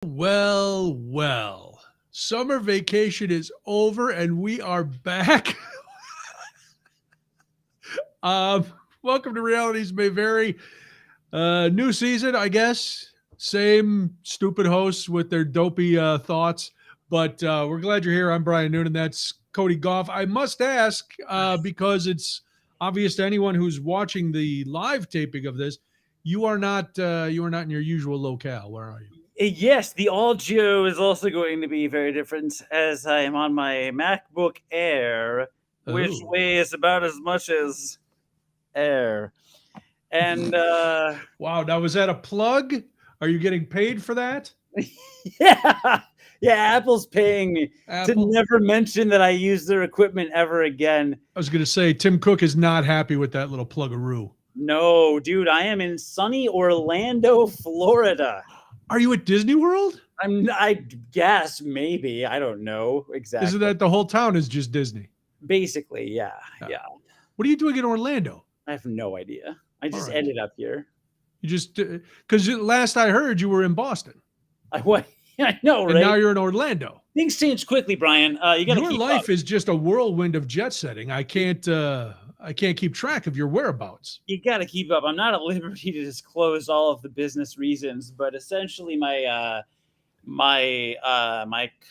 Well. Summer vacation is over and we are back. um, Welcome to Realities May Vary. New season, I guess. Same stupid hosts with their dopey thoughts. But we're glad you're here. I'm Brian Noonan. That's Cody Gough. I must ask, because it's obvious to anyone who's watching the live taping of this, you are not in your usual locale. Where are you? Yes, the audio is also going to be very different as I am on my MacBook Air, which Oh. weighs about as much as air. And Wow, now was that a plug? Are you getting paid for that? yeah, yeah, Apple's paying me to Apple? never mention that I use their equipment ever again. I was going to say Tim Cook is not happy with that little plug-a-roo. No, dude, I am in sunny Orlando, Florida. Are you at Disney World? I guess maybe I don't know Isn't exactly. that the whole town is just Disney? Basically, yeah, Yeah. yeah. What are you doing in Orlando? I have no idea. I All just right. ended up here. You just because last I heard you were in Boston, What? I know, and now right? you're in Orlando. Things change quickly, Brian. You got to Your keep up. life is just a whirlwind of jet setting. I can't keep track of your whereabouts. You got to keep up. I'm not at liberty to disclose all of the business reasons, but essentially, my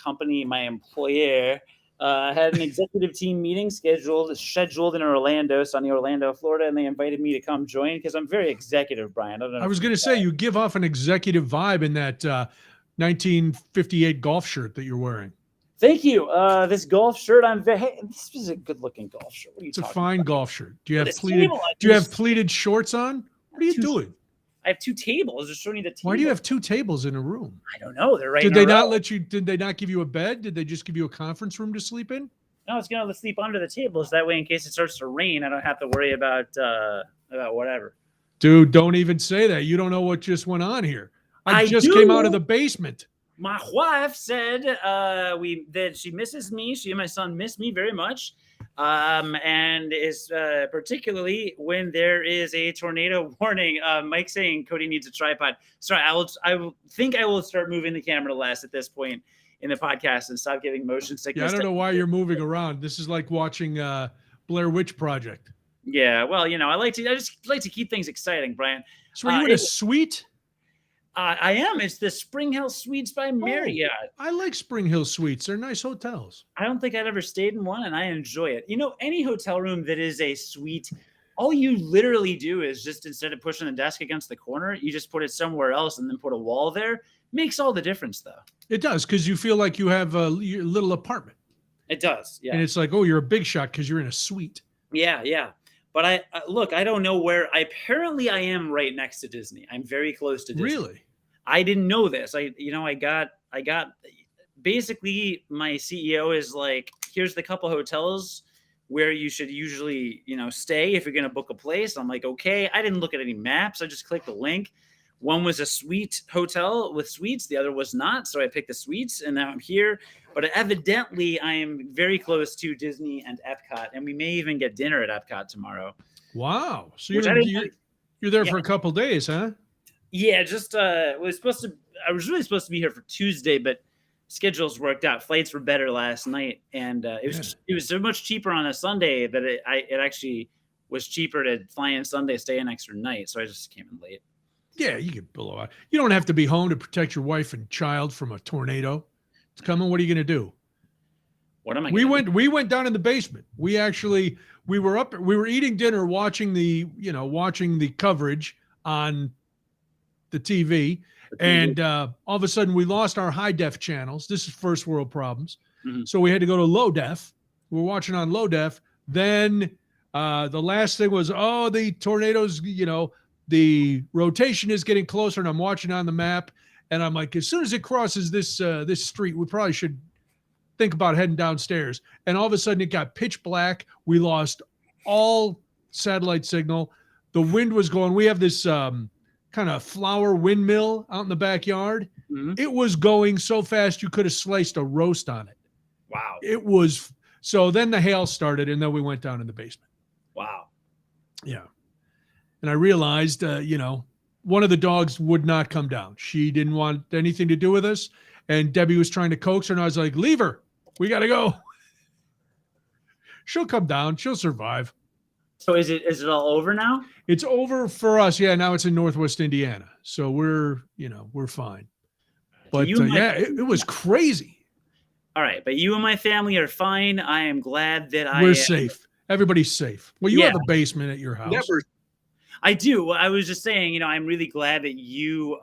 company, my employer, had an executive team meeting scheduled in Orlando, sunny Orlando, Florida, and they invited me to come join because I'm very executive, Brian. I don't know I if was you. going to say you give off an executive vibe in that 1958 golf shirt that you're wearing. Thank you. This golf shirt, Hey, this is a good-looking golf shirt. What are you It's a talking fine about? golf shirt. Do you Oh, have this pleated? table, I Do you have pleated shorts on? What are you two doing? I have two tables. Just showing you the table. Why do you have two tables in a room? I don't know. They're right Did in a they row. not let you? Did they not give you a bed? Did they just give you a conference room to sleep in? No, it's gonna sleep under the tables. That way, in case it starts to rain, I don't have to worry about whatever. Dude, don't even say that. You don't know what just went on here. I I just came out of do. the basement. My wife said that she misses me. She and my son miss me very much, and is particularly when there is a tornado warning. Mike saying Cody needs a tripod. Sorry, I will start moving the camera less at this point in the podcast and stop giving motion Yeah, I sickness. don't know why you're moving around. This is like watching Blair Witch Project. Yeah, well, I just like to keep things exciting, Brian. So are you in a It, suite? I am. It's the Spring Hill Suites by Oh, Marriott. I like Spring Hill Suites. They're nice hotels. I don't think I'd ever stayed in one, and I enjoy it. Any hotel room that is a suite, all you literally do is just instead of pushing the desk against the corner, you just put it somewhere else and then put a wall there. Makes all the difference, though. It does because you feel like you have a little apartment, It does, and yeah, it's like, oh, you're a big shot because you're in a suite. yeah, yeah. But look. I don't know where. Apparently, I am right next to Disney. I'm very close to Disney. Really? I didn't know this. I got basically my CEO is like, here's the couple hotels where you should usually, stay if you're going to book a place. I'm like, okay. I didn't look at any maps. I just clicked the link. One was a suite hotel with suites. The other was not. So I picked the suites and now I'm here. But evidently I am very close to Disney and Epcot. And we may even get dinner at Epcot tomorrow. Wow. So Which you're I didn't. you're there Yeah, for a couple days, huh? yeah, just I was really supposed to be here for Tuesday, but schedules worked out. Flights were better last night, and Yeah. it was so much cheaper on a Sunday that it actually was cheaper to fly in Sunday, stay an extra night. So I just came in late. Yeah, you can blow out. You don't have to be home to protect your wife and child from a tornado. It's coming. What are you going to do? What am I We gonna do? went down in the basement. We were eating dinner, watching the coverage on the TV, The TV. and all of a sudden we lost our high def channels. This is first world problems. Mhm. So we had to go to low def. We're watching on low def. Then the last thing was, oh, the tornadoes, the rotation is getting closer, and I'm watching on the map, and I'm like, as soon as it crosses this street, we probably should think about heading downstairs. And all of a sudden it got pitch black. We lost all satellite signal. The wind was going. We have this kind of flower windmill out in the backyard. Mhm. It was going so fast you could have sliced a roast on it. Wow. It was. So then the hail started, and then we went down in the basement. Wow. Yeah. And I realized, one of the dogs would not come down. She didn't want anything to do with us. And Debbie was trying to coax her, and I was like, leave her. We got to go. She'll come down. She'll survive. So is it all over now? It's over for us. Yeah, now it's in Northwest Indiana. So we're fine. But it was crazy. All right, but you and my family are fine. I am glad that we're safe. Everybody's safe. Well, you have a basement at your house. I do. I was just saying, I'm really glad that you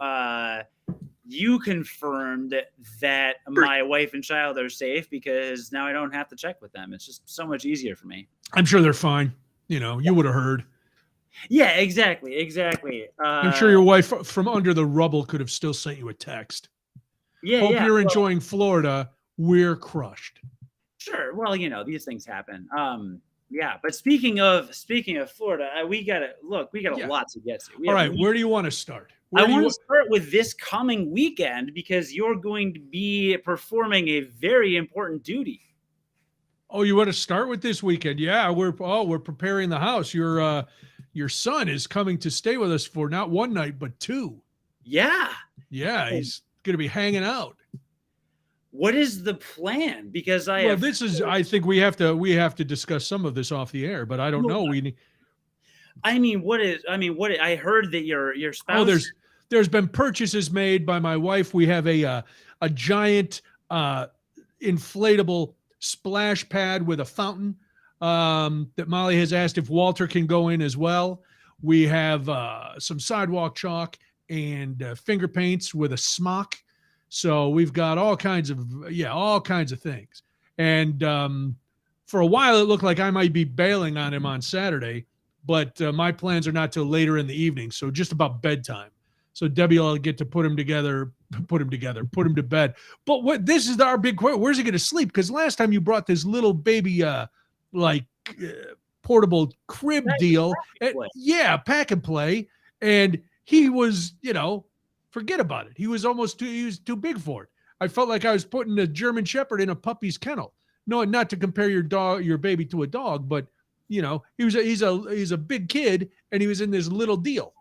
confirmed that my wife and child are safe, because now I don't have to check with them. It's just so much easier for me. I'm sure they're fine. You would have heard. Yeah, exactly. I'm sure your wife from under the rubble could have still sent you a text. Yeah. Hope you're enjoying Florida. We're crushed. Sure. Well, these things happen. Yeah. But speaking of Florida, we got a lot to get to. All right. Where do you want to start? I want to start with this coming weekend, because you're going to be performing a very important duty. Oh, you want to start with this weekend? Yeah, we're preparing the house. Your son is coming to stay with us for not one night, but two. Yeah. Yeah, he's going to be hanging out. What is the plan? Because I think we have to discuss some of this off the air, but I don't know. I heard that your spouse. Oh, there's been purchases made by my wife. We have a giant inflatable splash pad with a fountain that Molly has asked if Walter can go in as well. We have some sidewalk chalk and finger paints with a smock. So we've got all kinds of things. And for a while, it looked like I might be bailing on him on Saturday, but my plans are not till later in the evening. So just about bedtime. So Debbie will get to put him to bed. But this is our big question. Where's he going to sleep? Because last time you brought this little baby, portable crib deal. Pack and play. And he was, forget about it. He was too big for it. I felt like I was putting a German Shepherd in a puppy's kennel. No, not to compare your baby to a dog, but he's a big kid, and he was in this little deal.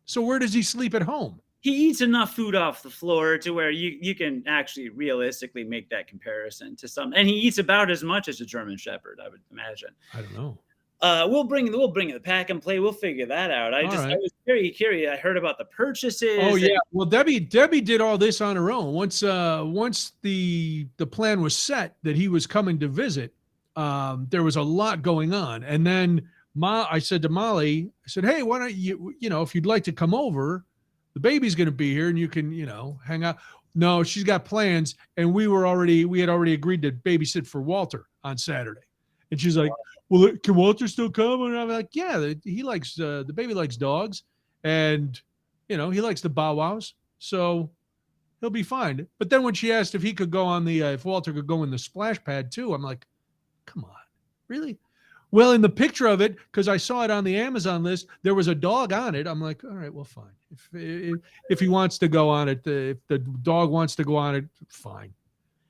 So where does he sleep at home? He eats enough food off the floor to where you can actually realistically make that comparison to some, and he eats about as much as a German Shepherd, I would imagine. I don't know. We'll bring the pack and play. We'll figure that out. I was very curious. I heard about the purchases. Oh yeah. Well, Debbie did all this on her own. Once the plan was set that he was coming to visit, there was a lot going on. And then I said to Molly, hey, why don't you, if you'd like to come over, the baby's going to be here and you can, hang out. No, she's got plans. And we had already agreed to babysit for Walter on Saturday. And she's like, well, can Walter still come? And I'm like, yeah, he likes, the baby likes dogs, and, he likes the bow wows. So he'll be fine. But then when she asked if he could go if Walter could go in the splash pad too, I'm like, come on, really? Well, in the picture of it, because I saw it on the Amazon list, there was a dog on it. I'm like, all right, well, fine. If he wants to go on it, if the dog wants to go on it, fine.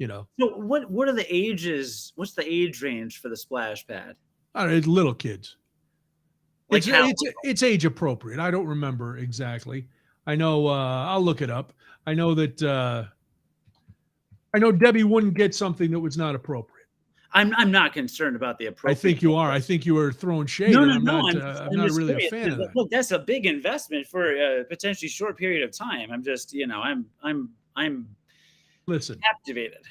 So what are the ages? What's the age range for the splash pad? I don't know, it's little kids. It's age appropriate. I don't remember exactly. I know I'll look it up. I know that Debbie wouldn't get something that was not appropriate. I'm not concerned about the appropriate. I think you are. I think you were throwing shade. No, I'm not really a fan of that. Look, that's a big investment for a potentially short period of time. I'm just, I'm listen, captivated.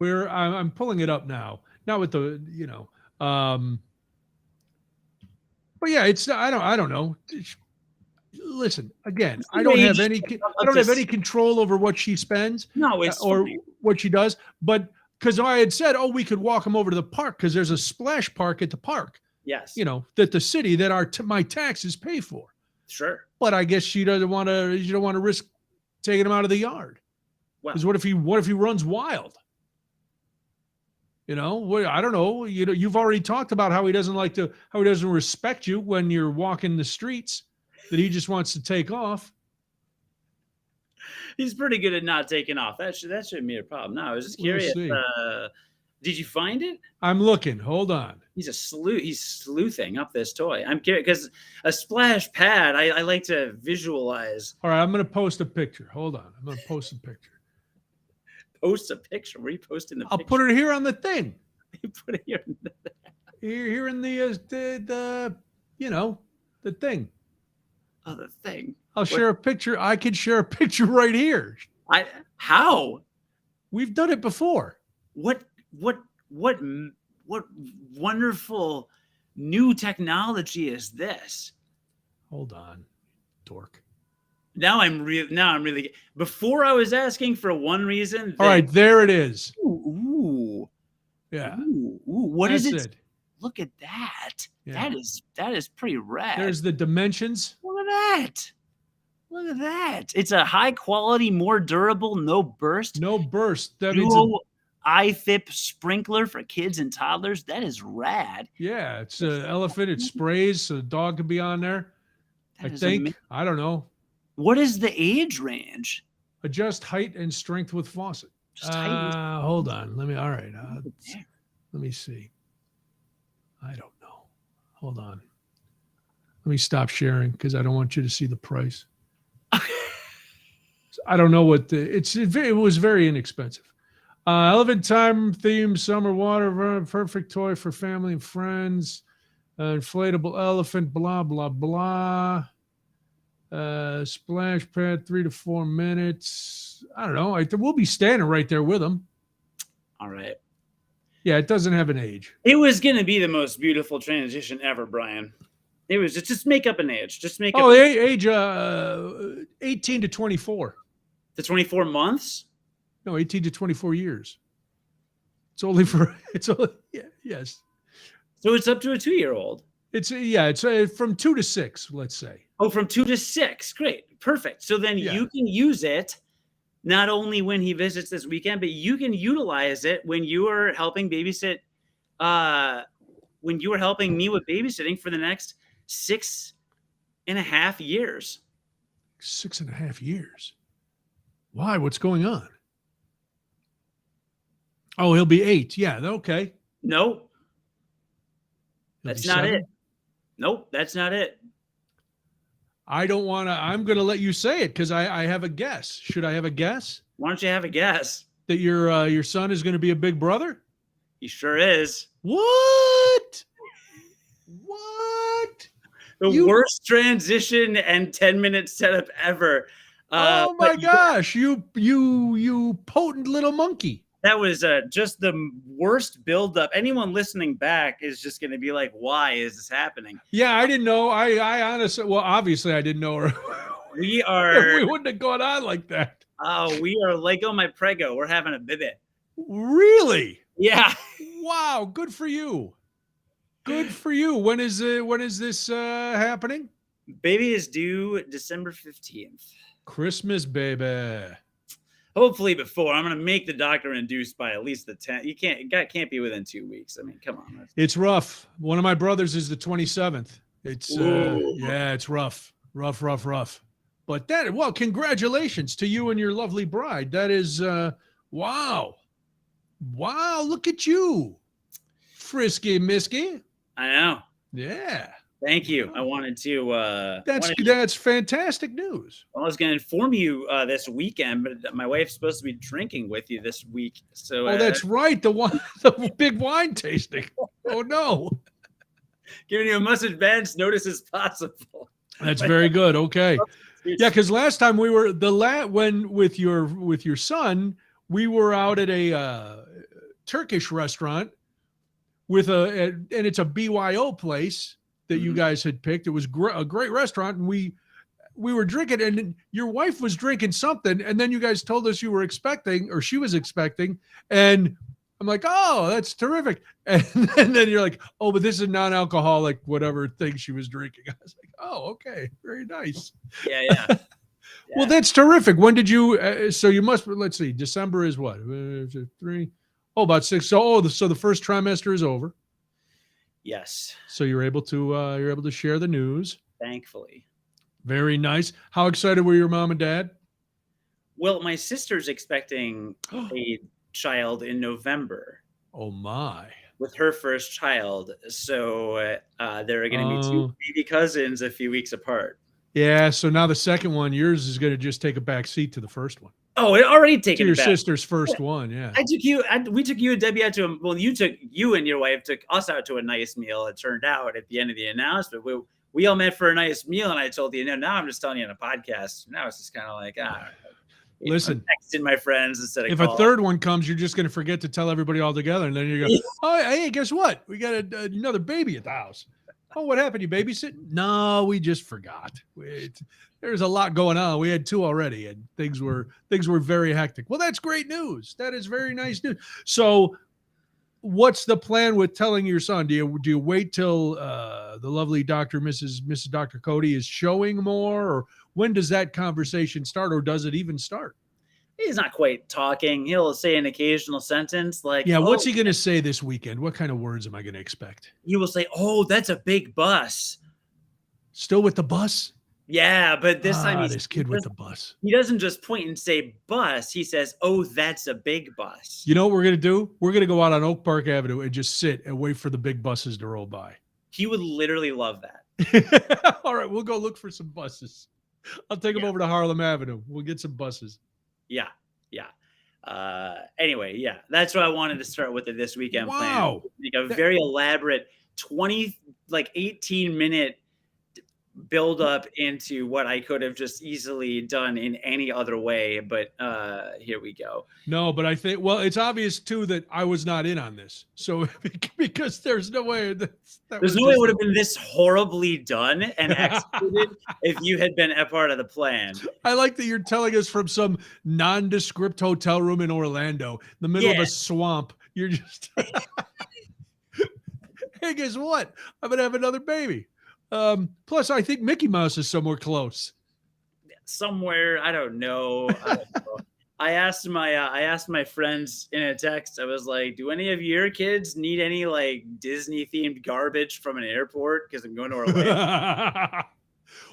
I'm pulling it up now. Not with the, but yeah, it's I don't know. Listen, again, I don't have any control over what she spends. No, it's or fine. What she does, but because I had said, we could walk him over to the park because there's a splash park at the park. Yes. That the city that my taxes pay for. Sure. But I guess she doesn't want to. You don't want to risk taking him out of the yard. Because what if he runs wild? I don't know. You've already talked about how he doesn't respect you when you're walking the streets, that he just wants to take off. He's pretty good at not taking off. That shouldn't be a problem. No, I was just curious. We'll Did you find it? I'm looking. Hold on. He's sleuthing up this toy. I'm curious because a splash pad. I like to visualize. All right, I'm going to post a picture. Hold on. I'm going to post a picture. Post a picture. Where are you posting the I'll picture? put it here on the thing. You put it here. Here in the the thing. Oh, the thing. I'll share a picture. I can share a picture right here. How? We've done it before. What wonderful new technology is this? Hold on, dork. Now I'm really. Before I was asking for one reason. All right, there it is. Ooh. Yeah. Ooh. What is That's it? Look at that. Yeah. That is pretty rad. There's the dimensions. Look at that. Look at that. It's a high quality, more durable, no burst. No burst. That means Dual IFIP sprinkler for kids and toddlers. That is rad. yeah, it's an elephant. It sprays, so the dog could be on there. That I is think. I don't know. What is the age range? Adjust height and strength with faucet. Just height. Hold on. All right. There. Let me see. I don't know. Hold on. Let me stop sharing because I don't want you to see the price. I don't know what it was very inexpensive. Elephant time theme, summer water, perfect toy for family and friends. Inflatable elephant, blah, blah, blah. Splash pad, 3 to 4 minutes. I don't know. We'll be standing right there with them. All right. Yeah, it doesn't have an age. It was going to be the most beautiful transition ever, Brian. It was just make up an age. Just make up. Oh, age 18 to 24. The 24 months? No, 18 to 24 years. Yes. So it's up to a 2-year-old. It's from 2 to 6, let's say. Oh, from 2 to 6. Great. Perfect. So then you can use it not only when he visits this weekend, but you can utilize it when you are helping babysit, when you are helping me with babysitting for the next 6.5 years. 6.5 years. Why? What's going on? Oh, he'll be 8. Yeah, okay. Nope. He'll That's be not 7? it. Nope, that's not it. I don't want to. I'm going to let you say it because I have a guess. Should I have a guess? Why don't you have a guess? That your son is going to be a big brother? He sure is. What? The worst transition and 10-minute setup ever. Oh my gosh, you potent little monkey. That was just the worst buildup. Anyone listening back is just going to be like, why is this happening? Yeah, I didn't know. I honestly, well, obviously I didn't know. We wouldn't have gone on like that. Oh, we are Lego my prego. We're having a baby. Really? Yeah. Wow, good for you. Good for you. When is this happening? Baby is due December 15th. Christmas, baby. Hopefully before. I'm going to make the doctor induced by at least the 10th. It can't be within 2 weeks. I mean, come on. It's rough. One of my brothers is the 27th. It's it's rough. But congratulations to you and your lovely bride. That is wow. Wow, look at you. Frisky Misky. I know. Yeah. Thank you. I wanted to. That's fantastic news. I was going to inform you this weekend, but my wife's supposed to be drinking with you this week. So. That's right. The big wine tasting. Oh no. Giving you as much advance notice as possible. That's very good. Okay. Yeah, because last time we were when with your son, we were out at a Turkish restaurant and it's a BYO place that you guys had picked. It was a great restaurant, and we were drinking, and your wife was drinking something, and then you guys told us you were expecting, or she was expecting, and I'm like, oh, that's terrific. And then you're like, oh, but this is non-alcoholic, whatever thing she was drinking. I was like, oh, okay, very nice. Yeah. Well, that's terrific. When did you? So you must. Let's see. December is what? 3. Oh, about 6. So the first trimester is over. Yes. So you're able to share the news. Thankfully. Very nice. How excited were your mom and dad? Well, my sister's expecting a child in November. Oh my. with her first child. So there are going to be two Oh. baby cousins a few weeks apart. Yeah, so now the second one, yours is going to just take a back seat to the first one. Oh, it already To taken your it back. sister's first one, yeah. We took you and Debbie out to a, well, you and your wife took us out to a nice meal. It turned out at the end of the announcement, we all met for a nice meal, and I told you, now I'm just telling you on a podcast. Now it's just kind of like, Listen, texting my friends instead of if calling. a third one comes, you're just going to forget to tell everybody all together, and then you go, oh, hey, guess what? We got another baby at the house. Oh, what happened? You babysitting? No, we just forgot. There's a lot going on. We had 2 already, and things were very hectic. Well, that's great news. That is very nice news. So, what's the plan with telling your son? Do you wait till the lovely Mrs. Dr. Cody is showing more, or when does that conversation start, or does it even start? He's not quite talking. He'll say an occasional sentence like, yeah, what's he going to say this weekend? What kind of words am I going to expect? He will say, "Oh, that's a big bus." Still with the bus? Yeah, but this time this kid with the bus. He doesn't just point and say bus. He says, "Oh, that's a big bus." You know what we're going to do? We're going to go out on Oak Park Avenue and just sit and wait for the big buses to roll by. He would literally love that. All right, we'll go look for some buses. I'll take him over to Harlem Avenue. We'll get some buses. Yeah. Anyway, yeah, that's what I wanted to start with this weekend plan. Like a very elaborate 18-minute build up into what I could have just easily done in any other way. But here we go. No, but I think, well, it's obvious too that I was not in on this. So because there's no way there's no way it would have been this horribly done and executed if you had been a part of the plan. I like that you're telling us from some nondescript hotel room in Orlando, in the middle of a swamp. You're just, hey, guess what? I'm going to have another baby. Plus, I think Mickey Mouse is somewhere close. Somewhere, I don't know. I asked my friends in a text. I was like, "Do any of your kids need any like Disney themed garbage from an airport? Because I'm going to Orlando."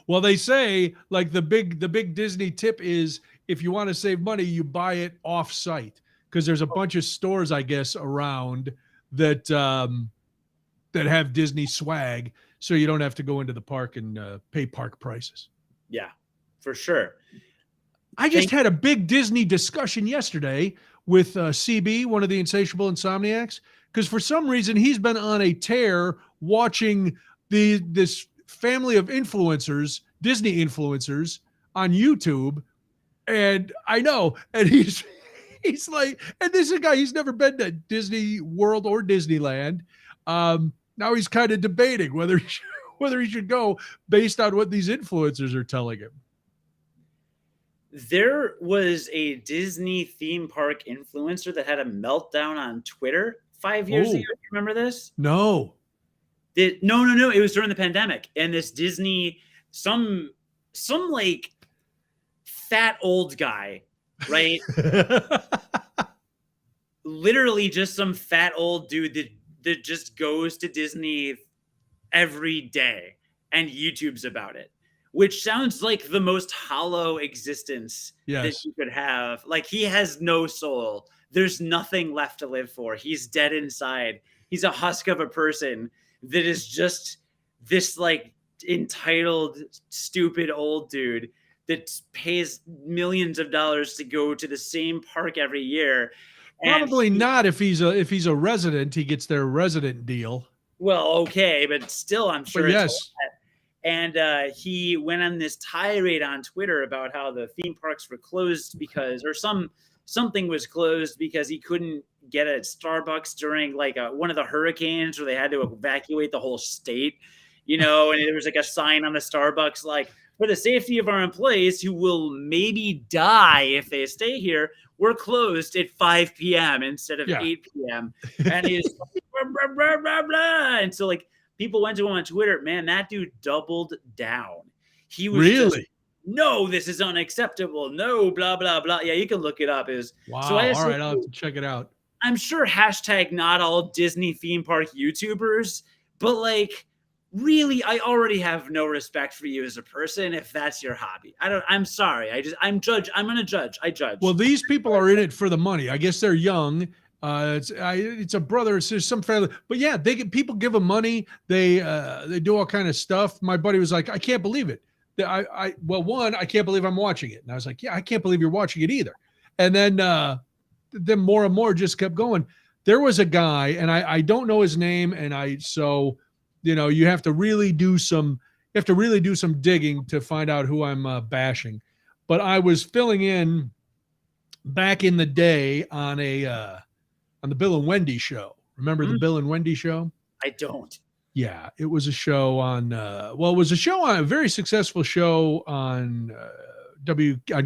Well, they say like the big Disney tip is if you want to save money, you buy it off site because there's a bunch of stores, I guess, around that that have Disney swag. So you don't have to go into the park and pay park prices. Yeah, for sure. I just had a big Disney discussion yesterday with CB, one of the insatiable insomniacs, because for some reason he's been on a tear watching this family of influencers, Disney influencers on YouTube. And I know, and he's like, and this is a guy, he's never been to Disney World or Disneyland. Now he's kind of debating whether he should go based on what these influencers are telling him. There was a Disney theme park influencer that had a meltdown on Twitter 5 years ago. You remember this? No. No. It was during the pandemic. And this Disney, some like fat old guy, right? Literally just some fat old dude that just goes to Disney every day and YouTubes about it, which sounds like the most hollow existence that you could have. Like he has no soul. There's nothing left to live for. He's dead inside. He's a husk of a person that is just this like entitled, stupid old dude that pays millions of dollars to go to the same park every year. Probably not if he's a resident, he gets their resident deal. Well, okay, but still, I'm sure. But yes. And he went on this tirade on Twitter about how the theme parks were closed because, or something was closed because he couldn't get a Starbucks during like one of the hurricanes where they had to evacuate the whole state, and there was like a sign on the Starbucks like, for the safety of our employees who will maybe die if they stay here, we're closed at 5 p.m. instead of 8 p.m. And he's blah, blah, blah, blah, blah. And so like people went to him on Twitter, man, that dude doubled down. He was really, no, this is unacceptable. No, blah, blah, blah. Yeah, you can look it up. Wow. So all right, I'll have to check it out. I'm sure hashtag not all Disney theme park YouTubers, but like, really, I already have no respect for you as a person if that's your hobby. I'm sorry. I'm going to judge. I judge. Well, these people are in it for the money. I guess they're young. It's a brother or sister, some family, but yeah, people give them money. They do all kind of stuff. My buddy was like, I can't believe it. One, I can't believe I'm watching it, and I was like, yeah, I can't believe you're watching it either. And then more and more just kept going. There was a guy, and I don't know his name, and you have to really do some digging to find out who I'm bashing. But I was filling in back in the day on the Bill and Wendy show. Remember the Bill and Wendy show? I don't. Yeah, it was a show on. It was a very successful show on on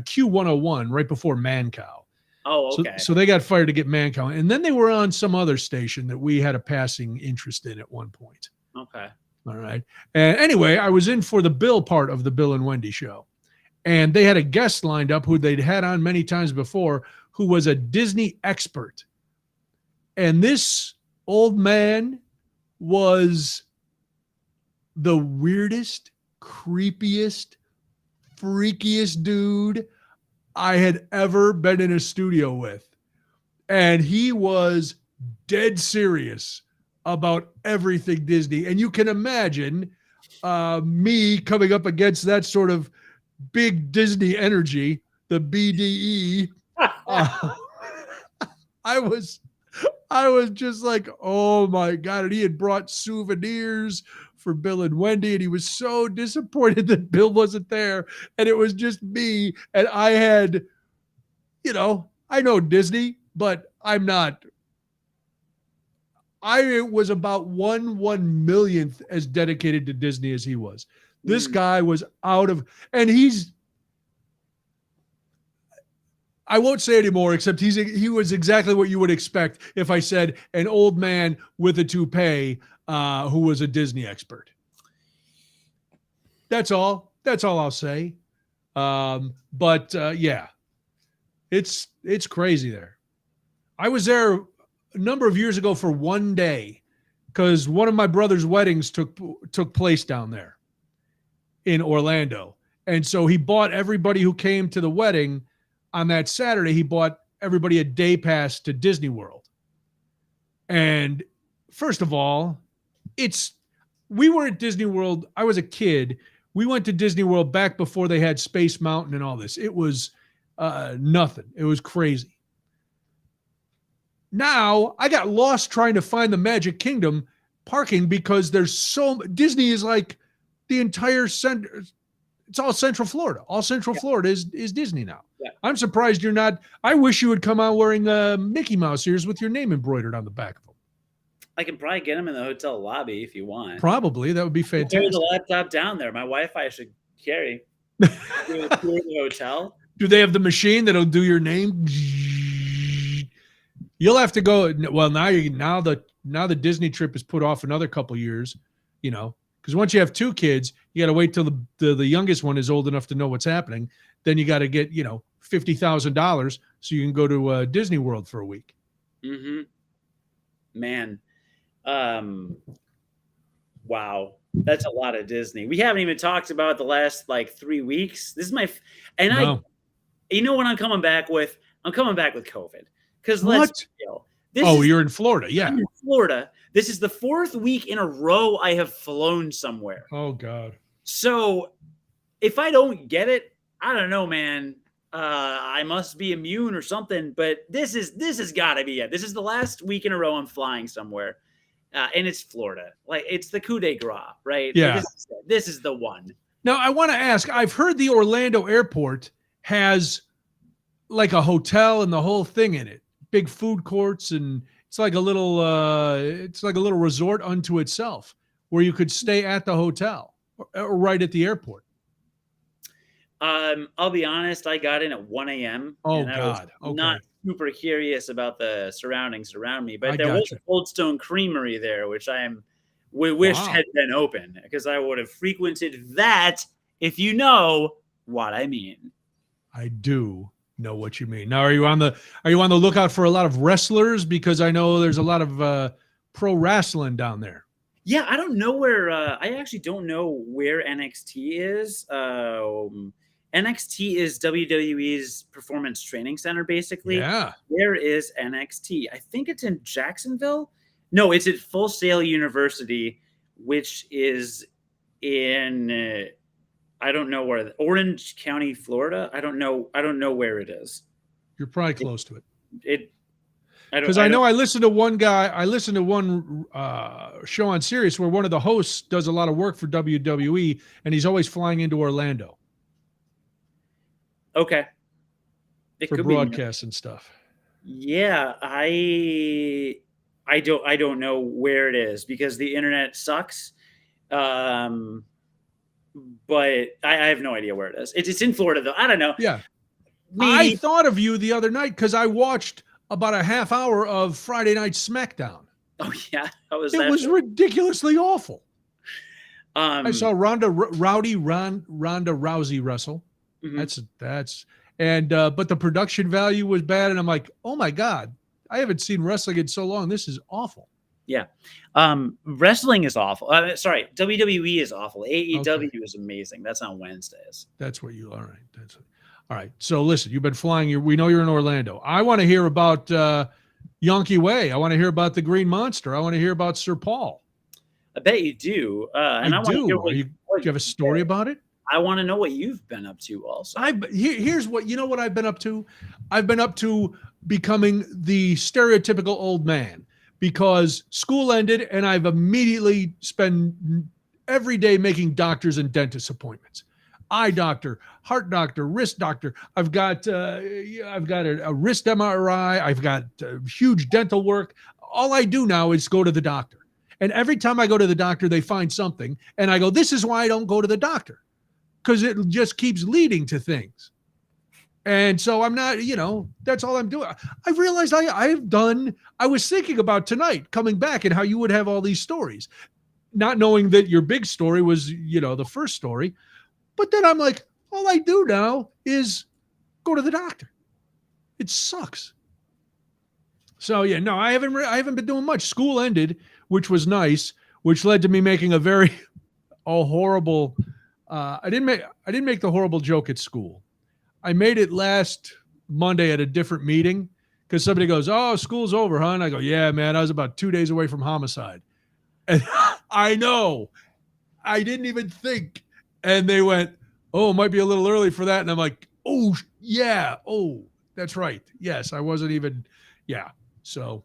Q101 right before Man Cow. Oh, okay. So they got fired to get Man Cow, and then they were on some other station that we had a passing interest in at one point. Okay. All right. And anyway, I was in for the Bill part of the Bill and Wendy show, and they had a guest lined up who they'd had on many times before, who was a Disney expert. And this old man was the weirdest, creepiest, freakiest dude I had ever been in a studio with. And he was dead serious about everything Disney. And you can imagine me coming up against that sort of big Disney energy, the BDE. I was just like, oh my God. And he had brought souvenirs for Bill and Wendy, and he was so disappointed that Bill wasn't there. And it was just me. And I had, I know Disney, but I'm not. I was about 1/1,000,000th as dedicated to Disney as he was. This guy was and I won't say anymore, except he was exactly what you would expect if I said an old man with a toupee who was a Disney expert. That's all. That's all I'll say. But yeah, it's crazy there. I was there a number of years ago for one day because one of my brother's weddings took place down there in Orlando. And so he bought everybody who came to the wedding on that Saturday, he bought everybody a day pass to Disney World. And first of all, we were at Disney World. I was a kid. We went to Disney World back before they had Space Mountain and all this. It was nothing. It was crazy. Now I got lost trying to find the Magic Kingdom parking because Disney is like the entire center. It's all Central Florida. All Central Florida is Disney now. Yeah. I'm surprised you're not. I wish you would come out wearing Mickey Mouse ears with your name embroidered on the back of them. I can probably get them in the hotel lobby if you want. Probably. That would be fantastic. Carry the laptop down there. My Wi-Fi should carry. The hotel. Do they have the machine that'll do your name? You'll have to go. Well, now the Disney trip is put off another couple years, because once you have two kids, you got to wait till the youngest one is old enough to know what's happening. Then you got to get, $50,000 so you can go to Disney World for a week. Mm-hmm. Man. Wow. That's a lot of Disney. We haven't even talked about the last 3 weeks. This is you know what I'm coming back with? I'm coming back with COVID. Because you're in Florida. Yeah. I'm in Florida. This is the 4th week in a row I have flown somewhere. Oh God. So if I don't get it, I don't know, man. I must be immune or something, but this has got to be it. This is the last week in a row I'm flying somewhere. And it's Florida. It's the coup de grace, right? Yeah. This is the one. Now, I want to ask, I've heard the Orlando airport has a hotel and the whole thing in it. Big food courts, and it's like a little resort unto itself where you could stay at the hotel or right at the airport. I'll be honest, I got in at 1 a.m. Oh, God. I was not super curious about the surroundings around me, but there was a Cold Stone Creamery there, which we wished had been open, because I would have frequented that, if you know what I mean. I do know what you mean. Now, are you on the lookout for a lot of wrestlers? Because I know there's a lot of pro wrestling down there. Yeah, I don't know where. I actually don't know where NXT is. NXT is WWE's performance training center, basically. Yeah. Where is NXT? I think it's in Jacksonville. No, it's at Full Sail University, which is in I don't know where, Orange County, Florida. I don't know where it is. You're probably close to it. Because I know I listened to one show on Sirius where one of the hosts does a lot of work for WWE, and he's always flying into Orlando. Okay. For broadcasts and stuff. Yeah, I don't know where it is because the internet sucks. But I have no idea where it is. It's in Florida though. I don't know. Yeah. I thought of you the other night because I watched about a half hour of Friday Night SmackDown. Oh yeah, it was ridiculously awful. I saw Ronda Rousey wrestle. Mm-hmm. That's but the production value was bad, and I'm like, oh my god, I haven't seen wrestling in so long. This is awful. Yeah, wrestling is awful. Sorry, WWE is awful. AEW is amazing. That's on Wednesdays. That's what you. All right. All right. So listen, you've been flying. We know you're in Orlando. I want to hear about Yankee Way. I want to hear about the Green Monster. I want to hear about Sir Paul. I bet you do. And I do. Do you have a story about it? I want to know what you've been up to also. Here's what I've been up to. I've been up to becoming the stereotypical old man because school ended and I've immediately spent every day making doctors and dentist appointments. Eye doctor, heart doctor, wrist doctor. I've got a wrist MRI. I've got huge dental work. All I do now is go to the doctor. And every time I go to the doctor, they find something. And I go, this is why I don't go to the doctor. Because it just keeps leading to things. And so I'm not, that's all I'm doing. I realized I was thinking about tonight coming back and how you would have all these stories, not knowing that your big story was, the first story. But then I'm like, all I do now is go to the doctor. It sucks. So yeah, no, I haven't been doing much. School ended, which was nice, which led to me making a horrible. I didn't make the horrible joke at school. I made it last Monday at a different meeting because somebody goes, "Oh, school's over, huh?" And I go, "Yeah, man, I was about 2 days away from homicide." And I know, I didn't even think. And they went, "Oh, it might be a little early for that." And I'm like, "Oh, yeah. Oh, that's right. Yes, I wasn't even, yeah." So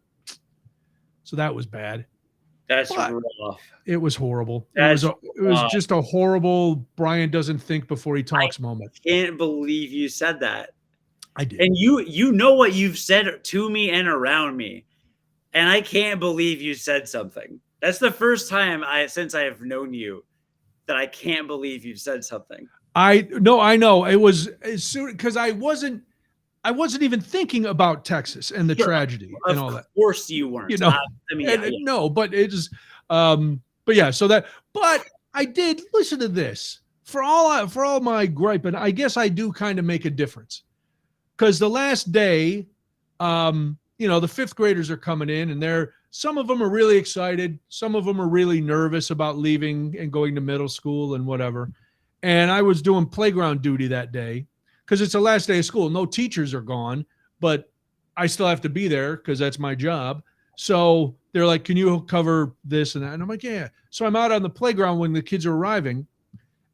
that was bad. That's rough. It was horrible. It was just a horrible Brian doesn't think before he talks moment. I can't believe you said that. I did. And you know what you've said to me and around me. And I can't believe you said something. That's the first time since I have known you that I can't believe you've said something. I know. It was as soon because I wasn't even thinking about Texas and the tragedy and all that. Of course you weren't. No, but it is but yeah, but I did listen to this. For all my gripe, and I guess I do kind of make a difference. Because the last day, the fifth graders are coming in and some of them are really excited. Some of them are really nervous about leaving and going to middle school and whatever. And I was doing playground duty that day because it's the last day of school. No teachers are gone, but I still have to be there because that's my job. So they're like, "Can you cover this and that?" And I'm like, "Yeah." So I'm out on the playground when the kids are arriving.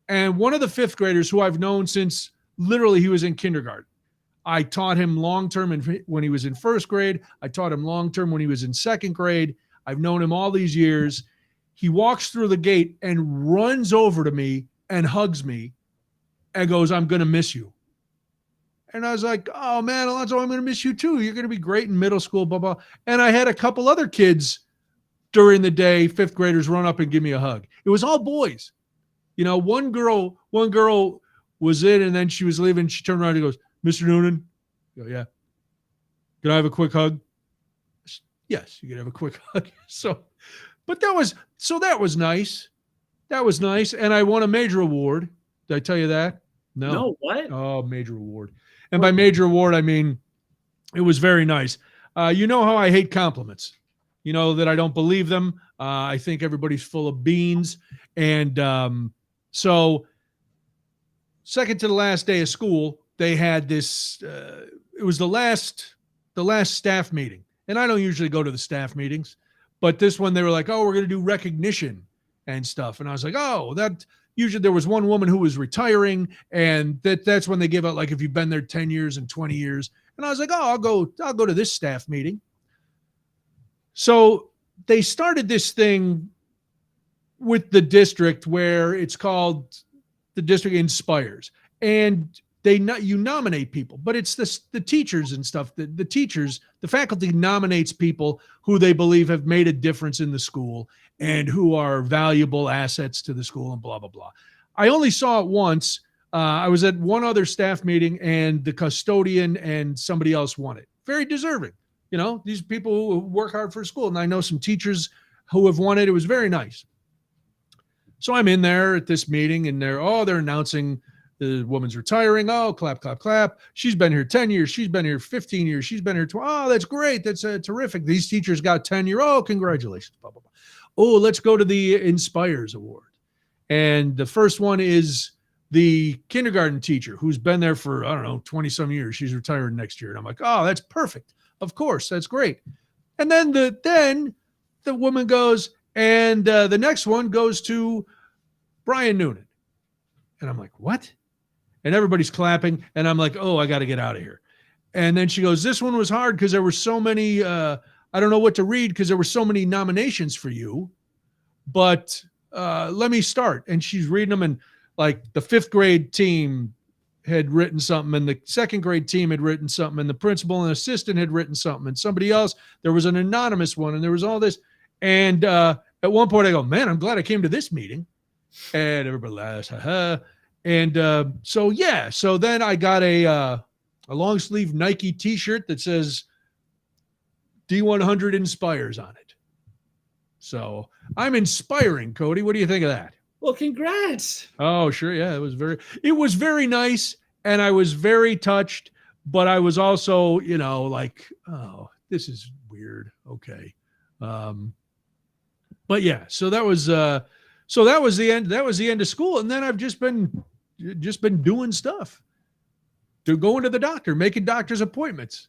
And one of the fifth graders who I've known since literally he was in kindergarten. I taught him long-term when he was in first grade. I taught him long-term when he was in second grade. I've known him all these years. He walks through the gate and runs over to me and hugs me and goes, "I'm going to miss you." And I was like, "Oh, man, Alonzo, I'm going to miss you too. You're going to be great in middle school, blah, blah." And I had a couple other kids during the day, fifth graders, run up and give me a hug. It was all boys. One girl was in and then she was leaving. She turned around and goes, "Mr. Noonan?" I go, "Yeah." "Can I have a quick hug?" "Yes, you can have a quick hug." That was nice. That was nice. And I won a major award. Did I tell you that? No, what? Oh, major award. And by major award, I mean, it was very nice. You know how I hate compliments. You know that I don't believe them. I think everybody's full of beans. And so second to the last day of school, they had this. It was the last staff meeting, and I don't usually go to the staff meetings, but this one they were like, "Oh, we're going to do recognition and stuff," and I was like, "Oh, that." Usually there was one woman who was retiring, and that's when they give out, like, if you've been there 10 years and 20 years. And I was like, oh, I'll go to this staff meeting. So they started this thing with the district where it's called the district inspires, and you nominate people, but it's the teachers and stuff. The teachers, the faculty nominates people who they believe have made a difference in the school and who are valuable assets to the school and blah, blah, blah. I only saw it once. I was at one other staff meeting, and the custodian and somebody else won it. Very deserving. You know, these people who work hard for school. And I know some teachers who have won it. It was very nice. So I'm in there at this meeting, and they're announcing the woman's retiring. Oh, clap, clap, clap. She's been here 10 years. She's been here 15 years. She's been here 12. Oh, that's great. That's terrific. These teachers got tenure. Oh, congratulations. Blah, blah, blah. Oh, let's go to the Inspires Award. And the first one is the kindergarten teacher who's been there for, I don't know, 20 some years. She's retiring next year. And I'm like, oh, that's perfect. Of course, that's great. And then the woman goes, and the next one goes to Brian Noonan. And I'm like, what? And everybody's clapping. And I'm like, oh, I got to get out of here. And then she goes, this one was hard because there were so many, I don't know what to read because there were so many nominations for you. But let me start. And she's reading them. And like the 5th grade team had written something, and the 2nd grade team had written something, and the principal and assistant had written something, and somebody else, there was an anonymous one, and there was all this. And at one point I go, man, I'm glad I came to this meeting. And everybody laughs. And so then I got a long sleeve Nike t-shirt that says D100 Inspires on it. So I'm inspiring, Cody. What do you think of that? Well, congrats. Oh, sure. Yeah, it was very nice. And I was very touched, but I was also, like, oh, this is weird. Okay. But yeah, so that was the end. That was the end of school. And then I've just been doing stuff, going to the doctor, making doctor's appointments,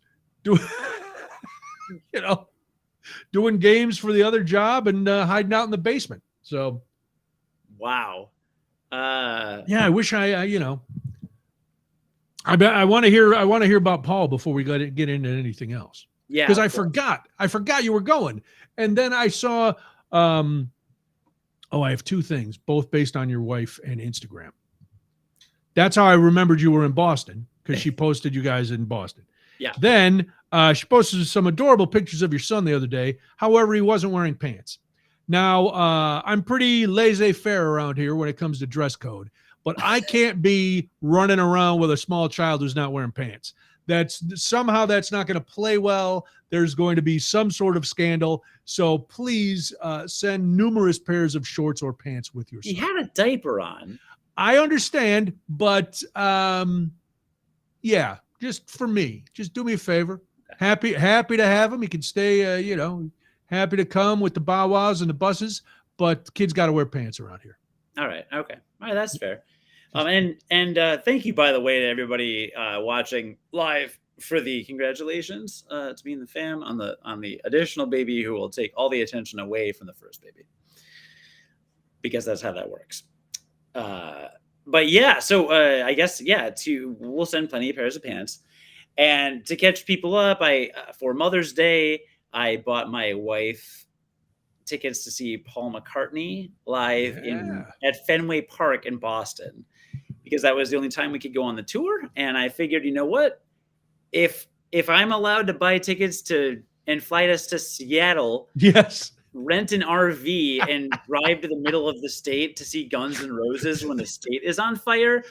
doing games for the other job, and hiding out in the basement. So, wow. Yeah, I wish I want to hear about Paul before we get into anything else. Yeah, because I forgot you were going, and then I saw. I have 2 things, both based on your wife and Instagram. That's how I remembered you were in Boston, because she posted you guys in Boston. Yeah. Then she posted some adorable pictures of your son the other day. However, he wasn't wearing pants. Now, I'm pretty laissez-faire around here when it comes to dress code, but I can't be running around with a small child who's not wearing pants. That's not going to play well. There's going to be some sort of scandal. So please send numerous pairs of shorts or pants with your son. He had a diaper on. I understand, but yeah, just for me, just do me a favor. Happy to have him. He can stay, happy to come with the bow wows and the buses, but kids got to wear pants around here. All right. Okay. All right. That's fair. And thank you, by the way, to everybody watching live for the congratulations to me and the fam on the additional baby who will take all the attention away from the first baby, because that's how that works. But yeah, so I guess we'll send plenty of pairs of pants, and to catch people up, for Mother's Day I bought my wife tickets to see Paul McCartney live at Fenway Park in Boston, because that was the only time we could go on the tour. And I figured, you know what, if I'm allowed to buy tickets and flight us to Seattle, yes, rent an RV and drive to the middle of the state to see Guns N' Roses when the state is on fire,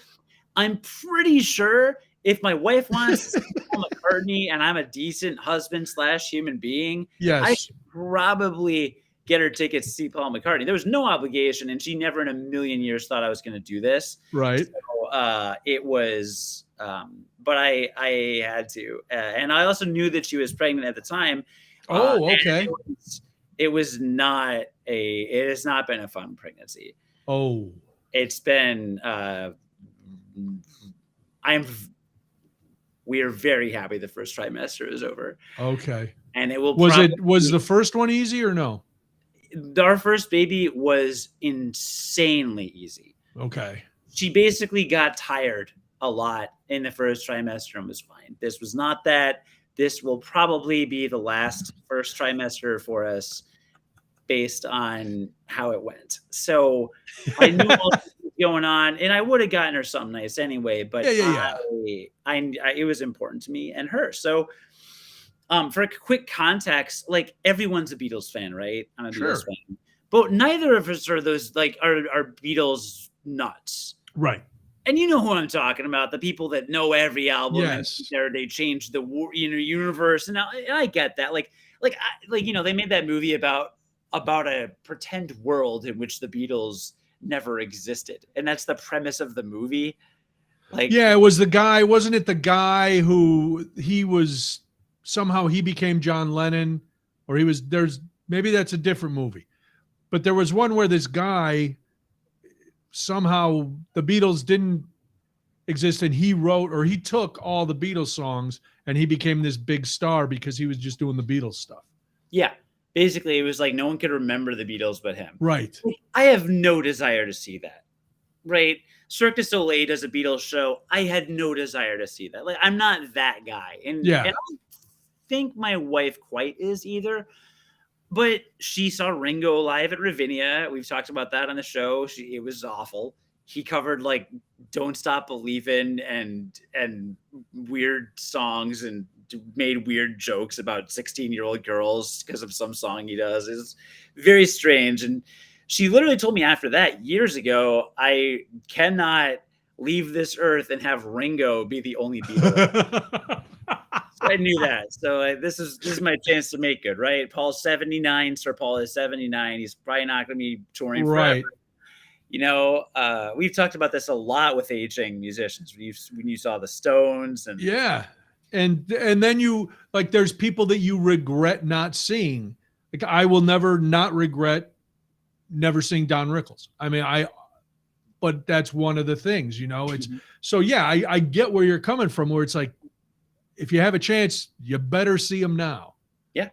I'm pretty sure if my wife wants to see Paul McCartney and I'm a decent husband / human being, yes, I should probably get her tickets to see Paul McCartney. There was no obligation, and she never in a million years thought I was going to do this. Right. So, it was, but I had to. And I also knew that she was pregnant at the time. Oh, okay. It has not been a fun pregnancy. Oh. It's been we are very happy the first trimester is over, Okay. and it will Was probably the first one easy or no? our first baby was insanely easy. Okay. She basically got tired a lot in the first trimester and was fine. This was not that. This will probably be the last first trimester for us based on how it went. So I knew all this was going on, and I would have gotten her something nice anyway, but Yeah. it was important to me and her. So for a quick context, like everyone's a Beatles fan, right? I'm a Beatles Sure. fan, but neither of us are those like are Beatles nuts. Right. And you know who I'm talking about, the people that know every album Yes. and they changed the universe. And I get that. Like they made that movie about a pretend world in which the Beatles never existed. And that's the premise of the movie. Like, Yeah, it was the guy, wasn't it the guy who somehow he became John Lennon, or maybe that's a different movie. But there was one where this guy, somehow the Beatles didn't exist, and he took all the Beatles songs and he became this big star because he was just doing the Beatles stuff. Yeah. Basically, it was like no one could remember the Beatles but him. Right. I have no desire to see that. Right. Cirque du Soleil does a Beatles show. I had no desire to see that. Like, I'm not that guy. And I don't think my wife quite is either. But she saw Ringo live at Ravinia. We've talked about that on the show. It was awful. He covered like "Don't Stop Believin'" and weird songs and made weird jokes about 16-year-old girls because of some song he does. It's very strange. And she literally told me after that years ago, I cannot leave this earth and have Ringo be the only Beatle. I knew that. So this is my chance to make good, right? Paul's 79. Sir Paul is 79. He's probably not going to be touring forever. We've talked about this a lot with aging musicians. When you saw the Stones and and then you like there's people that you regret not seeing. Like I will never not regret never seeing Don Rickles. I mean, but that's one of the things, it's so I get where you're coming from, where it's like, if you have a chance, you better see them now. Yeah.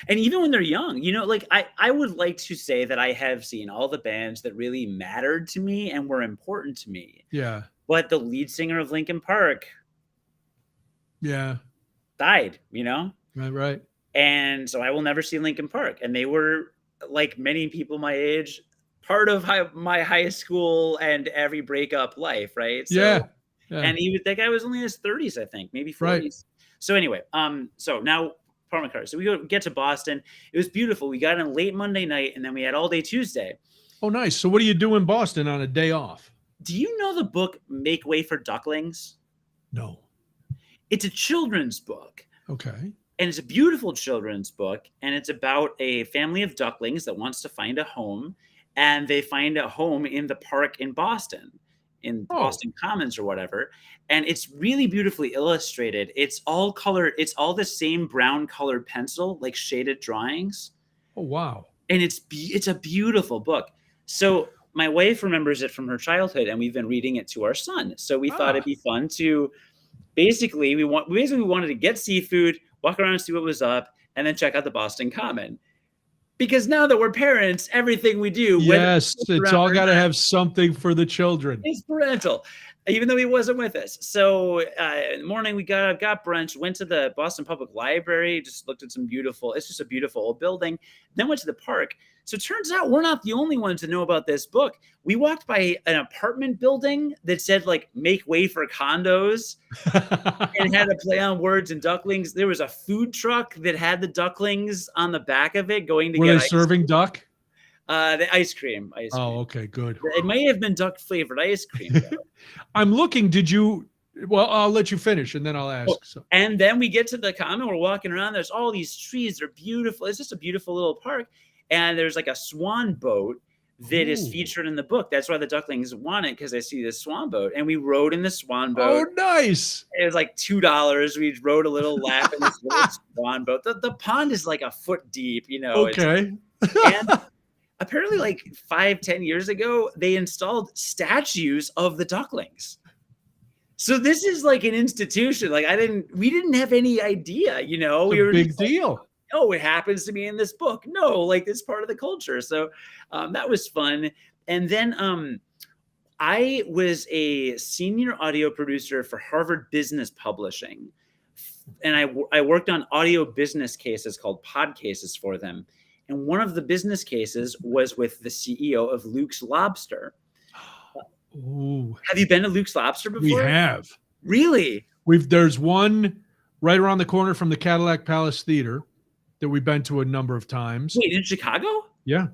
And even when they're young, like I would like to say that I have seen all the bands that really mattered to me and were important to me. Yeah. But the lead singer of Linkin Park died, Right. And so I will never see Linkin Park. And they were, like many people my age, part of my high school and every breakup life, right? So, and that guy was only in his 30s, I think, maybe 40s. Right. So anyway, so now Paul McCartney. So we get to Boston. It was beautiful. We got in late Monday night, and then we had all day Tuesday. Oh, nice. So what do you do in Boston on a day off? Do you know the book Make Way for Ducklings? No. It's a children's book. Okay. And it's a beautiful children's book, and it's about a family of ducklings that wants to find a home, and they find a home in the park in Boston, in Boston Commons or whatever. And it's really beautifully illustrated. It's all colored. It's all the same brown colored pencil, like shaded drawings. Oh, wow. And it's a beautiful book. So my wife remembers it from her childhood, and we've been reading it to our son. So we thought it'd be fun to we wanted to get seafood, walk around and see what was up, and then check out the Boston Common. Because now that we're parents, everything we do, it's all got to have something for the children. It's parental, even though he wasn't with us. So in the morning, we got brunch, went to the Boston Public Library, just looked at it's just a beautiful old building, then went to the park. So it turns out we're not the only ones to know about this book. We walked by an apartment building that said like "Make Way for Condos" and had a play on words and ducklings. There was a food truck that had the ducklings on the back of it going to Were they serving duck? The ice cream. Oh, okay, good. It may have been duck flavored ice cream. I'm looking. Well, I'll let you finish and then I'll ask. And then we get to the common. We're walking around. There's all these trees. They're beautiful. It's just a beautiful little park. And there's like a swan boat that is featured in the book. That's why the ducklings want it, because they see this swan boat. And we rode in the swan boat. Oh, nice. It was like $2. We rode a little lap in this little swan boat. The pond is like a foot deep, Okay. And apparently like 5-10 years ago, they installed statues of the ducklings. So this is like an institution. Like we didn't have any idea, you know, It's we a were big just like, deal. oh, it happens to be in this book. No, like it's part of the culture. So that was fun. And then I was a senior audio producer for Harvard Business Publishing. And I worked on audio business cases called pod cases for them. And one of the business cases was with the CEO of Luke's Lobster. Ooh, Have you been to Luke's Lobster we before? have. Really? There's one right around the corner from the Cadillac Palace Theater that we've been to a number of times. Wait, in Chicago? Yeah.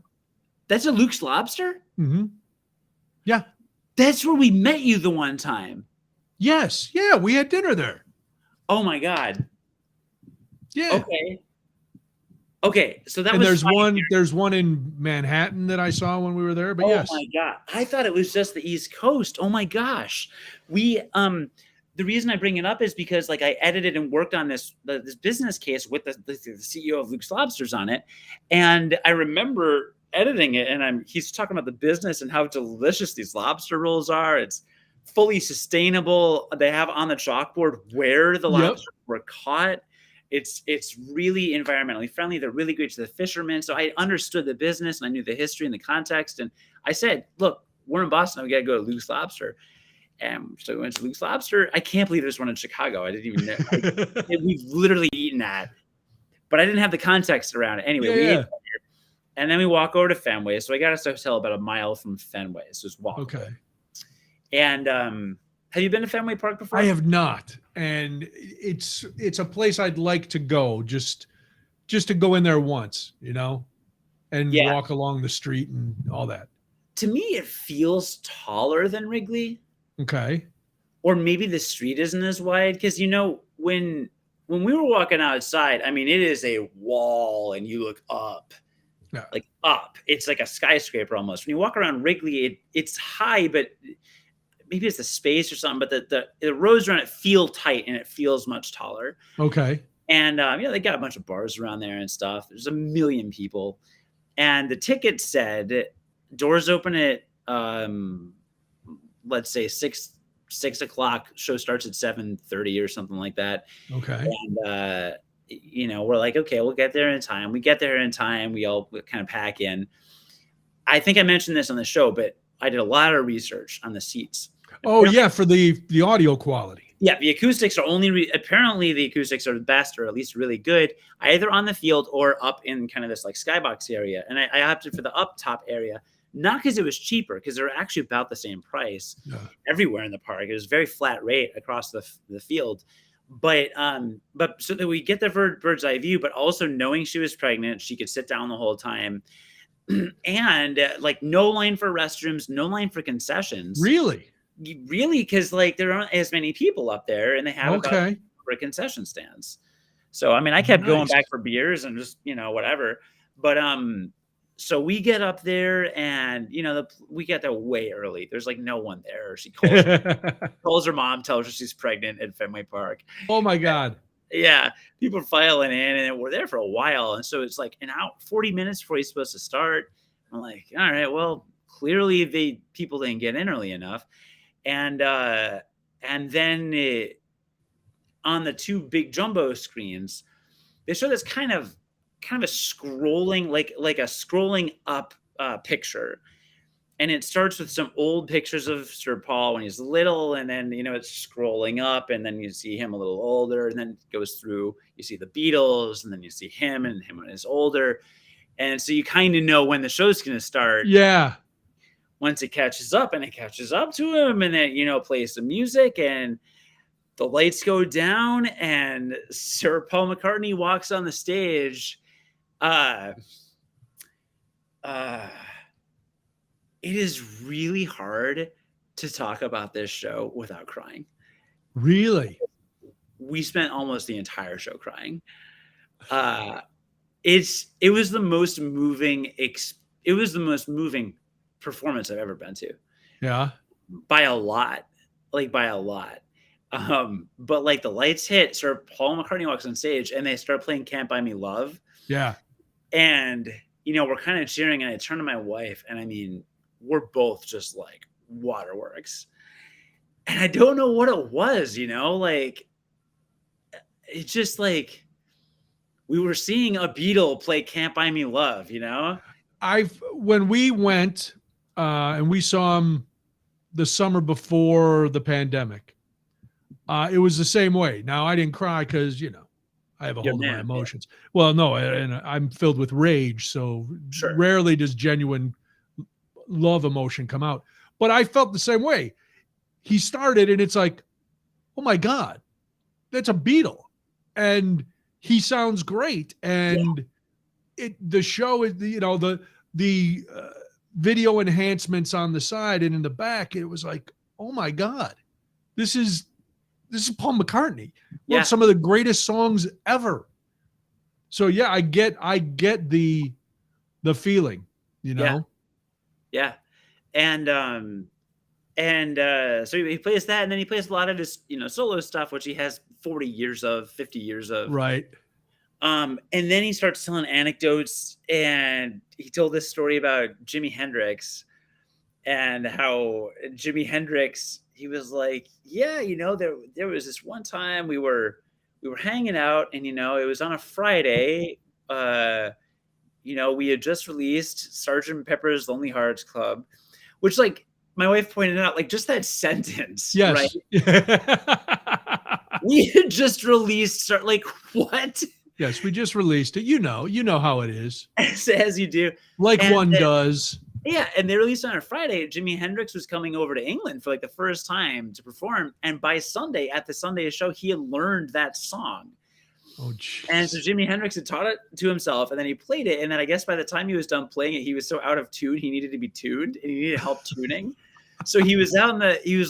That's a Luke's Lobster? Mm-hmm. Yeah. That's where we met you the one time. Yes. Yeah. We had dinner there. Oh my God. Yeah. Okay. So that And was there's one in Manhattan that I saw when we were there. But yes. Oh my God. I thought it was just the East Coast. Oh my gosh. We the reason I bring it up is because like I edited and worked on this business case with the CEO of Luke's Lobsters on it. And I remember editing it and he's talking about the business and how delicious these lobster rolls are. It's fully sustainable. They have on the chalkboard where the lobsters were caught. It's really environmentally friendly. They're really great to the fishermen. So I understood the business and I knew the history and the context. And I said, look, we're in Boston. We got to go to Luke's Lobster. And so we went to Luke's Lobster. I can't believe there's one in Chicago. I didn't even know. We've literally eaten that. But I didn't have the context around it. Anyway, we ate there, and then we walk over to Fenway. So I got us a hotel about a mile from Fenway. So it's walk. Okay. And have you been to Fenway Park before? I have not. And it's a place I'd like to go just to go in there once, you know, and walk along the street and all that. To me, it feels taller than Wrigley. Okay. Or maybe the street isn't as wide. Because, you know, when we were walking outside, I mean, it is a wall and you look up. Yeah. Like up. It's like a skyscraper almost. When you walk around Wrigley, it's high, but maybe it's the space or something. But the roads around it feel tight and it feels much taller. Okay. And, they got a bunch of bars around there and stuff. There's a million people. And the ticket said doors open at let's say 6 o'clock, show starts at 7:30 or something like that. Okay. And we're like, okay, we'll get there in time. We get there in time. We all kind of pack in. I think I mentioned this on the show, but I did a lot of research on the seats. Oh yeah, for the audio quality. Yeah, the acoustics are apparently the acoustics are the best, or at least really good, either on the field or up in kind of this like skybox area. And I opted for the up top area. Not because it was cheaper, because they're actually about the same price everywhere in the park. It was very flat rate across the field. But so that we get the bird's eye view, but also knowing she was pregnant, she could sit down the whole time. And like no line for restrooms, no line for concessions. Really? Because like there aren't as many people up there and they have about for concession stands. So, I mean, I kept going back for beers and just, whatever. But, so we get up there and, we get there way early. There's like no one there. She calls her mom, tells her she's pregnant at Fenway Park. Oh my God. Yeah. People are filing in and we're there for a while. And so it's like an hour, 40 minutes before he's supposed to start. I'm like, all right, well, clearly people didn't get in early enough. And then on the two big jumbo screens, they show this kind of a scrolling, like a scrolling up picture. And it starts with some old pictures of Sir Paul when he's little. And then, it's scrolling up and then you see him a little older and then it goes through, you see the Beatles and then you see him when he's older. And so you kind of know when the show's going to start. Yeah. Once it catches up to him and then, plays some music and the lights go down and Sir Paul McCartney walks on the stage. It is really hard to talk about this show without crying. Really? We spent almost the entire show crying. It was the most moving performance I've ever been to. Yeah. By a lot. But like the lights hit, Sir Paul McCartney walks on stage and they start playing Can't Buy Me Love. Yeah. And, we're kind of cheering and I turn to my wife and I mean, we're both just like waterworks. And I don't know what it was, like it's just like we were seeing a Beatle play Can't Buy Me Love, When we went and we saw him the summer before the pandemic, it was the same way. Now I didn't cry because I have a Your hold of my man. Yeah, emotions. Well, no, and I'm filled with rage, so sure. rarely does genuine love emotion come out. But I felt the same way. He started, and it's like, oh my God, that's a Beatle, and he sounds great. Yeah. And the show is the video enhancements on the side and in the back. It was like, oh my God, this is Paul McCartney wrote some of the greatest songs ever. So yeah, I get the feeling, Yeah. And so he plays that, and then he plays a lot of his solo stuff, which he has 40 years of, 50 years of. Right. And then he starts telling anecdotes, and he told this story about Jimi Hendrix and how Jimi Hendrix, he was like, yeah, there was this one time we were hanging out, and it was on a Friday. We had just released Sgt. Pepper's Lonely Hearts Club, which, like, my wife pointed out, like, just that sentence, right? We had just released, like, what? Yes, we just released it. You know how it is. As you do. Like one does. Yeah, and they released on a Friday. Jimi Hendrix was coming over to England for like the first time to perform, and by Sunday, at the Sunday show, he had learned that song. Oh, geez. And so Jimi Hendrix had taught it to himself, and then he played it, and then I guess by the time he was done playing it, he was so out of tune, he needed to be tuned, and he needed help tuning. So he was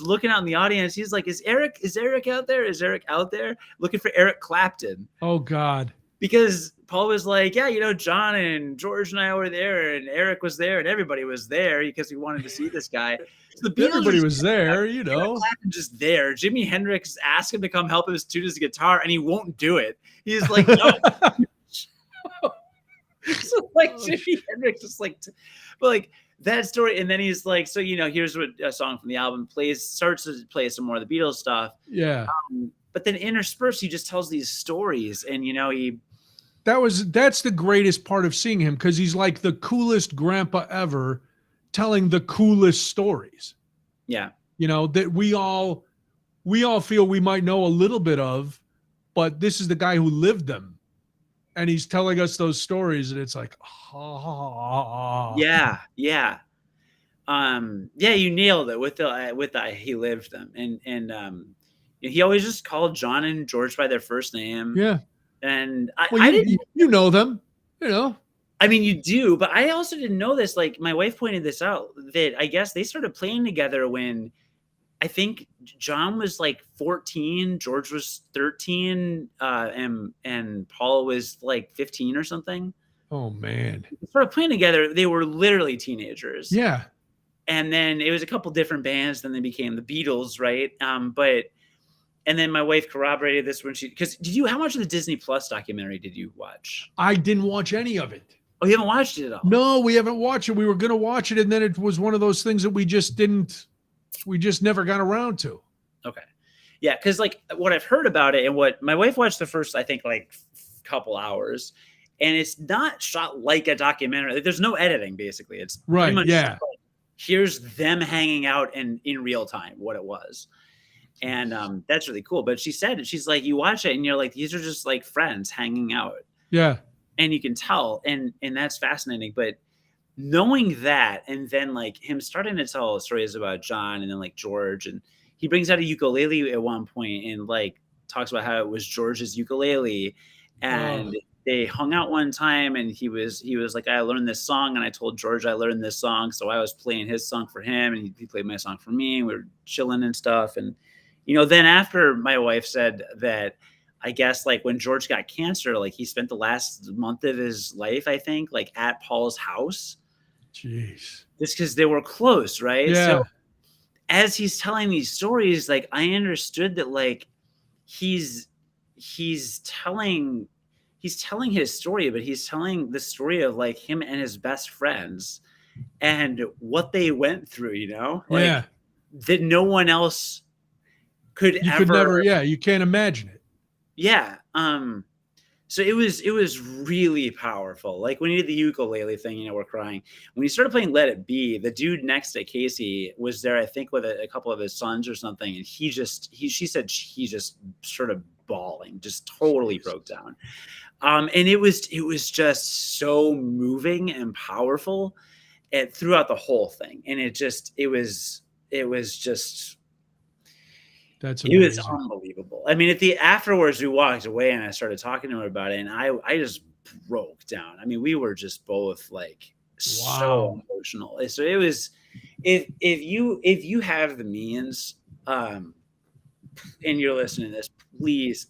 looking out in the audience. He's like, is Eric out there? Is Eric out there? Looking for Eric Clapton. Oh God. Because Paul was like, yeah, John and George and I were there, and Eric was there, and everybody was there because we wanted to see this guy. So the Beatles everybody was there, Eric Clapton just there. Jimi Hendrix asked him to come help him tune his guitar, and he won't do it. He's like, no. So like Jimi Hendrix is like, but like that story, and then he's like, so here's what a song from the album starts to play some more of the Beatles stuff. Yeah. But then interspersed, he just tells these stories, and that's the greatest part of seeing him, because he's like the coolest grandpa ever, telling the coolest stories. Yeah. That we all feel we might know a little bit of, but this is the guy who lived them, and he's telling us those stories, and it's like, yeah. You nailed it with the he lived them, and he always just called John and George by their first name. Yeah. And I didn't, know them, I mean, you do, but I also didn't know this. Like, my wife pointed this out, that I guess they started playing together when I think John was like 14, George was 13, and Paul was like 15 or something. Oh man. They started playing together. They were literally teenagers. Yeah. And then it was a couple different bands. Then they became the Beatles, right? And then my wife corroborated this when how much of the Disney Plus documentary did you watch? I didn't watch any of it. Oh, you haven't watched it at all? No, we haven't watched it. We were going to watch it, and then it was one of those things that we just never got around to. Okay. Yeah, because like what I've heard about it, and what my wife watched the first, I think, like couple hours, and it's not shot like a documentary. Like, there's no editing, basically. It's right. Yeah. Like, here's them hanging out in real time, what it was. And that's really cool. But she's like, you watch it and you're like, these are just like friends hanging out. Yeah. And you can tell. And that's fascinating. But knowing that, and then like him starting to tell stories about John and then like George, and he brings out a ukulele at one point and like talks about how it was George's ukulele. And they hung out one time, and he was like, I learned this song, and I told George I learned this song. So I was playing his song for him, and he played my song for me, and we were chilling and stuff. And then after my wife said that, I guess like when George got cancer, like he spent the last month of his life, I think, like at Paul's house. Jeez. Just because they were close, right? Yeah. So as he's telling these stories, like I understood that like he's telling his story, but he's telling the story of like him and his best friends and what they went through, like that no one else could You ever. could never, yeah, you can't imagine it. Yeah. So it was really powerful. Like when he did the ukulele thing, you know, we're crying. When he started playing Let It Be, the dude next to Casey was there, I think, with a couple of his sons or something, and she said he just started bawling, just totally broke down. And it was just so moving and powerful, and throughout the whole thing. And it was just That's it was amazing. unbelievable. I mean, afterwards, we walked away and I started talking to him about it, and I just broke down. I mean, we were just both like so Wow. emotional. So it was, if you have the means, and you're listening to this, please,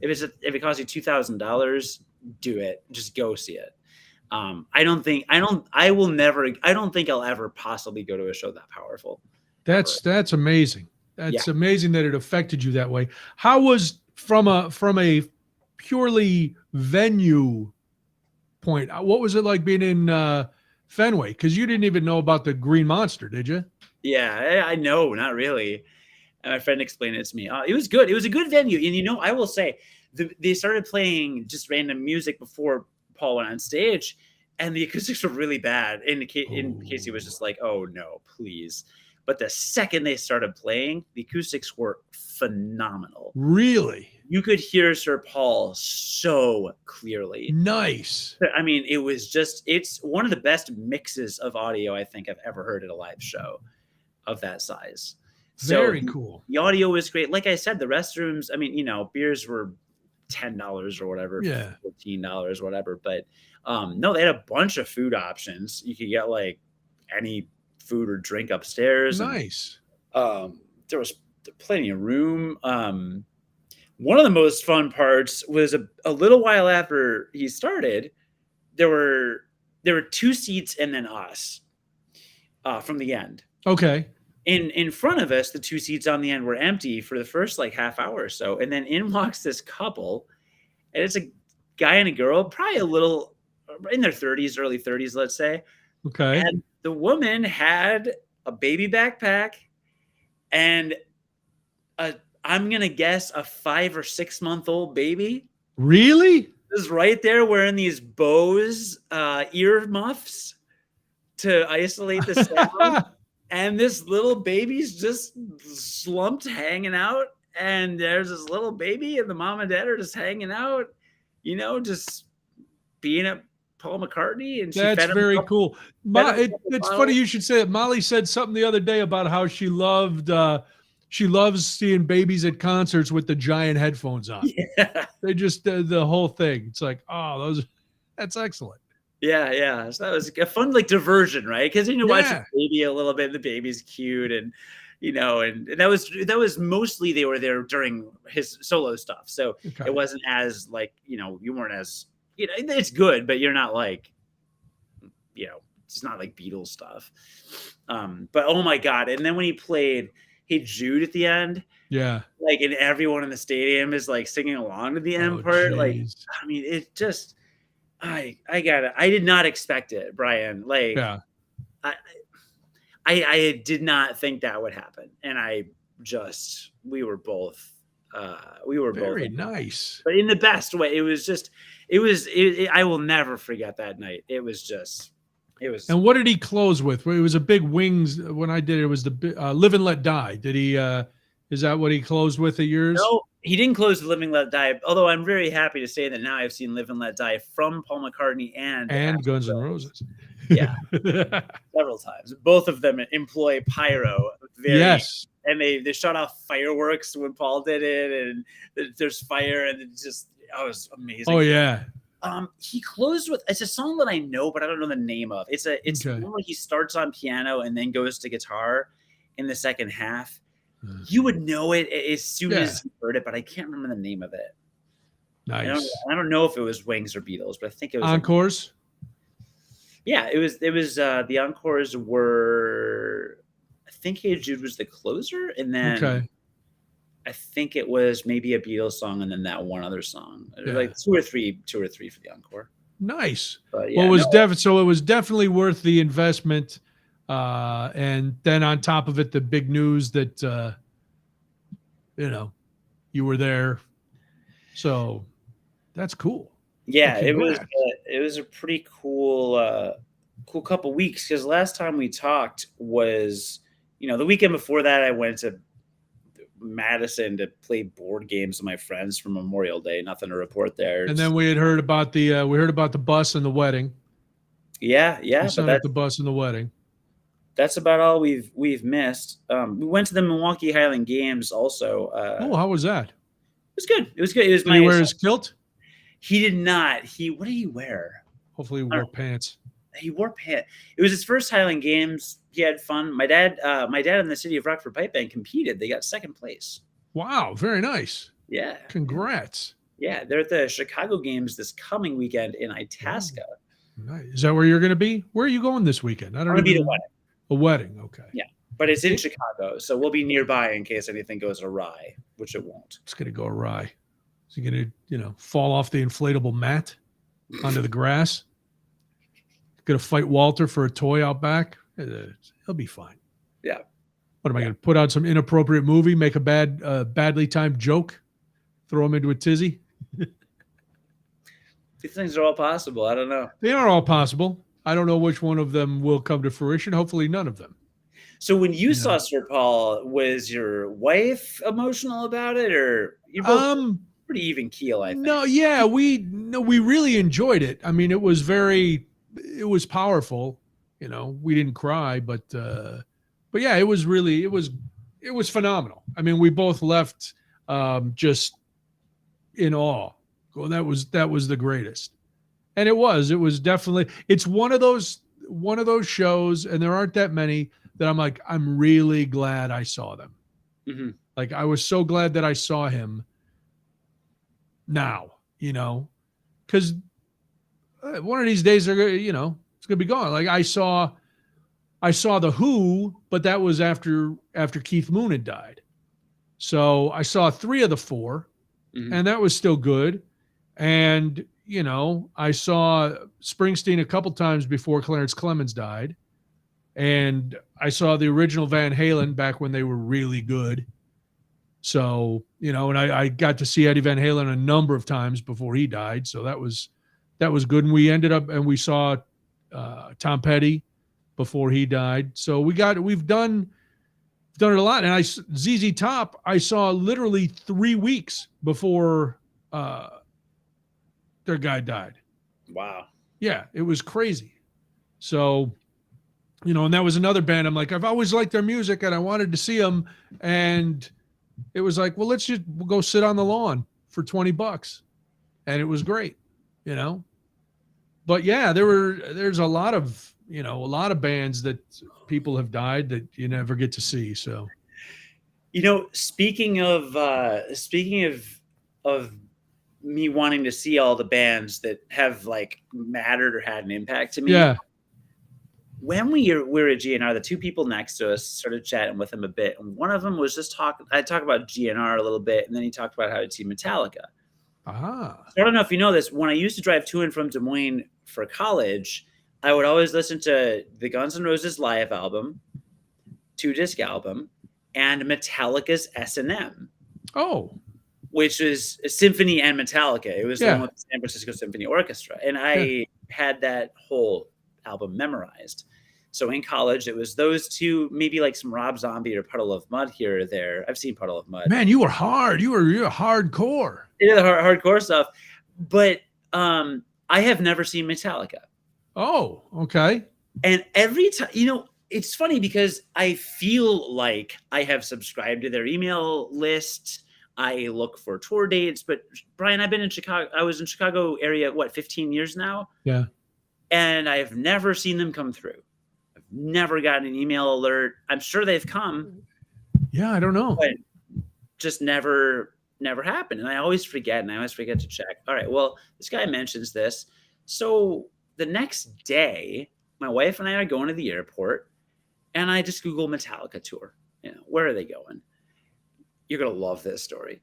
if it costs you $2,000, do it. Just go see it. I don't think I'll ever possibly go to a show that powerful. Ever. That's amazing. Yeah. That's amazing that it affected you that way. How was from a purely venue point? What was it like being in Fenway? Because you didn't even know about the Green Monster, did you? Yeah, I know, not really. And my friend explained it to me. It was good. It was a good venue, and you know, I will say, they started playing just random music before Paul went on stage, and the acoustics were really bad. And Casey was just like, "Oh no, please." But the second they started playing, the acoustics were phenomenal. Really? You could hear Sir Paul so clearly. Nice. I mean, it's one of the best mixes of audio I think I've ever heard at a live show of that size. Very cool. The audio was great. Like I said, the restrooms, I mean, you know, beers were $10 or whatever, Yeah. $14, whatever. But no, they had a bunch of food options. You could get like any food or drink upstairs. Nice. And, there was plenty of room. One of the most fun parts was a little while after he started, there were 2 seats and then us from the end. Okay. In front of us, the 2 seats on the end were empty for the first like half hour or so. And then in walks this couple, and it's a guy and a girl, probably a little in their 30s, early 30s, let's say. Okay. And the woman had a baby backpack and I'm going to guess a 5 or 6 month old baby. Really? Is right there wearing these Bose ear muffs to isolate the sound. And this little baby's just slumped hanging out. And there's this little baby, and the mom and dad are just hanging out, you know, just being at Paul McCartney. And that's very cool. It's funny you should say it. Molly said something the other day about how she loves seeing babies at concerts with the giant headphones on. Yeah. They just the whole thing. It's like, oh, that's excellent. Yeah. So that was a fun like diversion, right? Because you watch the baby a little bit, and the baby's cute, and you know, and that was mostly they were there during his solo stuff. So It wasn't as like, you know, you weren't as, you know, it's good, but you're not like, you know, it's not like Beatles stuff. But oh my God. And then when he played Hey Jude at the end, yeah, like, and everyone in the stadium is like singing along to the end part. Geez. Like, I mean, it just, I did not expect it, Brian. Like, yeah. I did not think that would happen. And we were both very nice, but in the best way. It was I will never forget that night. It was. And what did he close with? It was a big Wings. When I did it, was the Live and Let Die. Did he? Is that what he closed with at yours? No, he didn't close with Live and Let Die. Although I'm very happy to say that now I've seen Live and Let Die from Paul McCartney and Guns N' Roses. Yeah, several times. Both of them employ pyro. Yes. And they shut off fireworks when Paul did it, and there's fire, and it was amazing. Oh yeah. He closed with, it's a song that I know, but I don't know the name of. It's one where he starts on piano and then goes to guitar in the second half. You would know it as soon as you heard it, but I can't remember the name of it. Nice. I don't know if it was Wings or Beatles, but I think it was Encores. Yeah, it was the Encores were, I think Hey Jude was the closer, and then I think it was maybe a Beatles song, and then that one other song. Like two or three for the encore. Nice. But well, it was definitely worth the investment. And then on top of it, the big news that you were there. So that's cool. Well, Yeah, congrats. it was a pretty cool couple weeks because last time we talked was the weekend before that I went to Madison to play board games with my friends for Memorial Day. Nothing to report there. And then we had heard about the bus and the wedding. The Yeah, but son at the bus and the wedding. that's about all we've missed. We went to the Milwaukee Highland Games also. Oh, how was that? It was good. It was good. It was Did he my wear his kilt? He did not. What did he wear? Hopefully, he wore pants. He wore pants. It was his first Highland Games. He had fun. My dad in the city of Rockford Pipe Band competed. They got second place. Wow, very nice. Yeah. Congrats. Yeah, they're at the Chicago Games this coming weekend in Itasca. Nice. Is that where you're going to be? Where are you going this weekend? I'm going to be at a wedding. A wedding, okay. Yeah, but it's in Chicago, so we'll be nearby in case anything goes awry, which it won't. It's going to go awry. Is he going to, fall off the inflatable mat onto the grass? Going to fight Walter for a toy out back? He'll be fine. Yeah. What am I going to put out some inappropriate movie, make a badly timed joke, throw him into a tizzy? These things are all possible. I don't know. They are all possible. I don't know which one of them will come to fruition. Hopefully none of them. So when you saw Sir Paul, was your wife emotional about it, or you're both pretty even keel, I think? No, yeah, we really enjoyed it. I mean, it was powerful. We didn't cry, but yeah, it was phenomenal. I mean, we both left just in awe. Well, that was the greatest. And it was definitely, it's one of those shows, and there aren't that many, that I'm like, I'm really glad I saw them. Mm-hmm. Like, I was so glad that I saw him now, because one of these days they're it's gonna be gone. Like, I saw the Who, but that was after Keith Moon had died. So I saw 3 of the 4, and that was still good. And I saw Springsteen a couple times before Clarence Clemens died. And I saw the original Van Halen back when they were really good. So, and I got to see Eddie Van Halen a number of times before he died. So that was good. And we saw Tom Petty before he died. So we've done it a lot. And ZZ Top, I saw literally 3 weeks before their guy died. Wow. Yeah, it was crazy. So, and that was another band. I'm like, I've always liked their music and I wanted to see them. And it was like, well, we'll go sit on the lawn for $20. And it was great, But yeah, there's a lot of bands that people have died that you never get to see. So, speaking of me wanting to see all the bands that have like mattered or had an impact to me. Yeah. When we were at GNR, the 2 people next to us started chatting with him a bit. And one of them was just I talked about GNR a little bit. And then he talked about how he'd see Metallica. Ah. So I don't know if you know this. When I used to drive to and from Des Moines for college, I would always listen to the Guns N' Roses live album, 2-disc album, and Metallica's S&M. Oh. Which was a symphony and Metallica. It was the one with the San Francisco Symphony Orchestra. And I had that whole album memorized. So in college, it was those 2, maybe like some Rob Zombie or Puddle of Mud here or there. I've seen Puddle of Mud. Man, you were hard. You're hardcore. Yeah, the hardcore stuff. But I have never seen Metallica. Oh, okay. And every time, it's funny because I feel like I have subscribed to their email list. I look for tour dates, but Brian, I've been in Chicago. I was in Chicago area, 15 years now? Yeah. And I've never seen them come through. I've never gotten an email alert. I'm sure they've come. Yeah, I don't know. But just never happened. And I always forget, to check. All right, well, this guy mentions this. So the next day, my wife and I are going to the airport, and I just Google Metallica tour. Where are they going? You're going to love this story.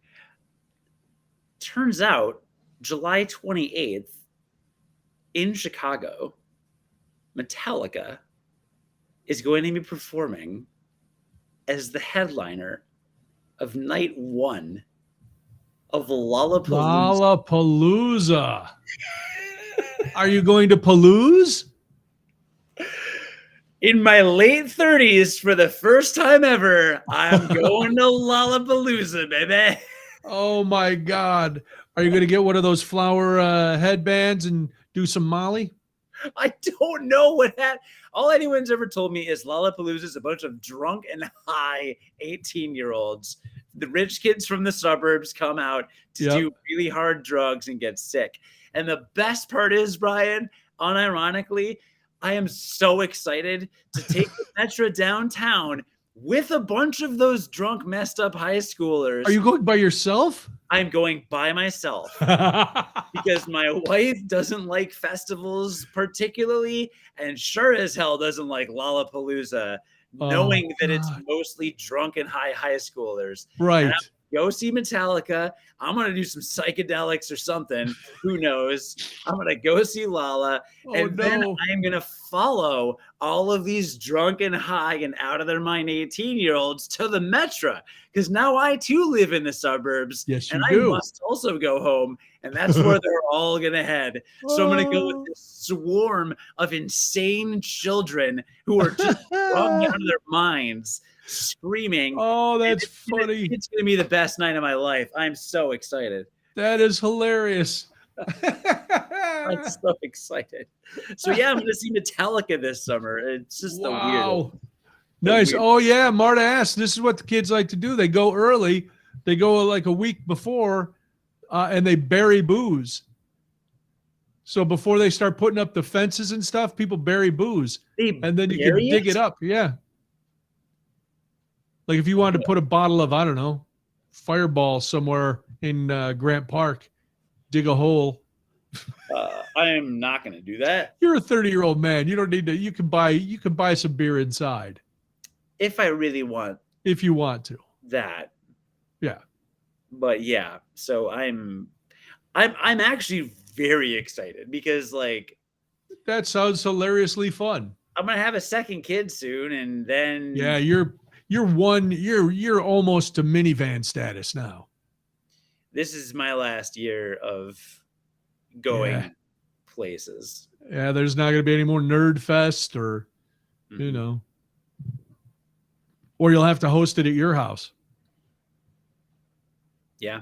Turns out, July 28th, in Chicago, Metallica is going to be performing as the headliner of night 1 of Lollapalooza. Lollapalooza. Are you going to Palouse? In my late 30s, for the first time ever, I'm going to Lollapalooza, baby. Oh my God. Are you going to get one of those flower headbands and do some Molly? I don't know what that. All anyone's ever told me is Lollapalooza is a bunch of drunk and high 18-year-olds. The rich kids from the suburbs come out to do really hard drugs and get sick. And the best part is, Brian, unironically, I am so excited to take the Metro downtown with a bunch of those drunk, messed up high schoolers. Are you going by yourself? I'm going by myself because my wife doesn't like festivals particularly, and sure as hell doesn't like Lollapalooza, knowing that it's mostly drunk and high schoolers. Right. And go see Metallica. I'm going to do some psychedelics or something. Who knows? I'm going to go see Lala. And then I'm going to follow all of these drunk and high and out of their mind 18-year-olds to the Metro. Because now I too live in the suburbs. Yes, you and do. I must also go home. And that's where they're all going to head. So I'm going to go with this swarm of insane children who are just drunk out of their minds, screaming. Oh, that's funny. It's going to be the best night of my life. I'm so excited. That is hilarious. I'm so excited. So yeah, I'm going to see Metallica this summer. It's just the weirdest. Nice. Oh yeah, Marta asked. This is what the kids like to do. They go early. They go like a week before, and they bury booze. So before they start putting up the fences and stuff, people bury booze, and then you can dig it up. Yeah. Like if you wanted to put a bottle of, I don't know, Fireball somewhere in Grant Park, dig a hole. I am not going to do that. You're a 30-year-old man. You don't need to. You can buy some beer inside. If I really want. If you want to. That. Yeah. But yeah, so I'm actually very excited because like. That sounds hilariously fun. I'm going to have a second kid soon, and then. Yeah, you're almost to minivan status now. This is my last year of going places. Yeah, there's not going to be any more Nerd Fest or, you know, or you'll have to host it at your house. Yeah.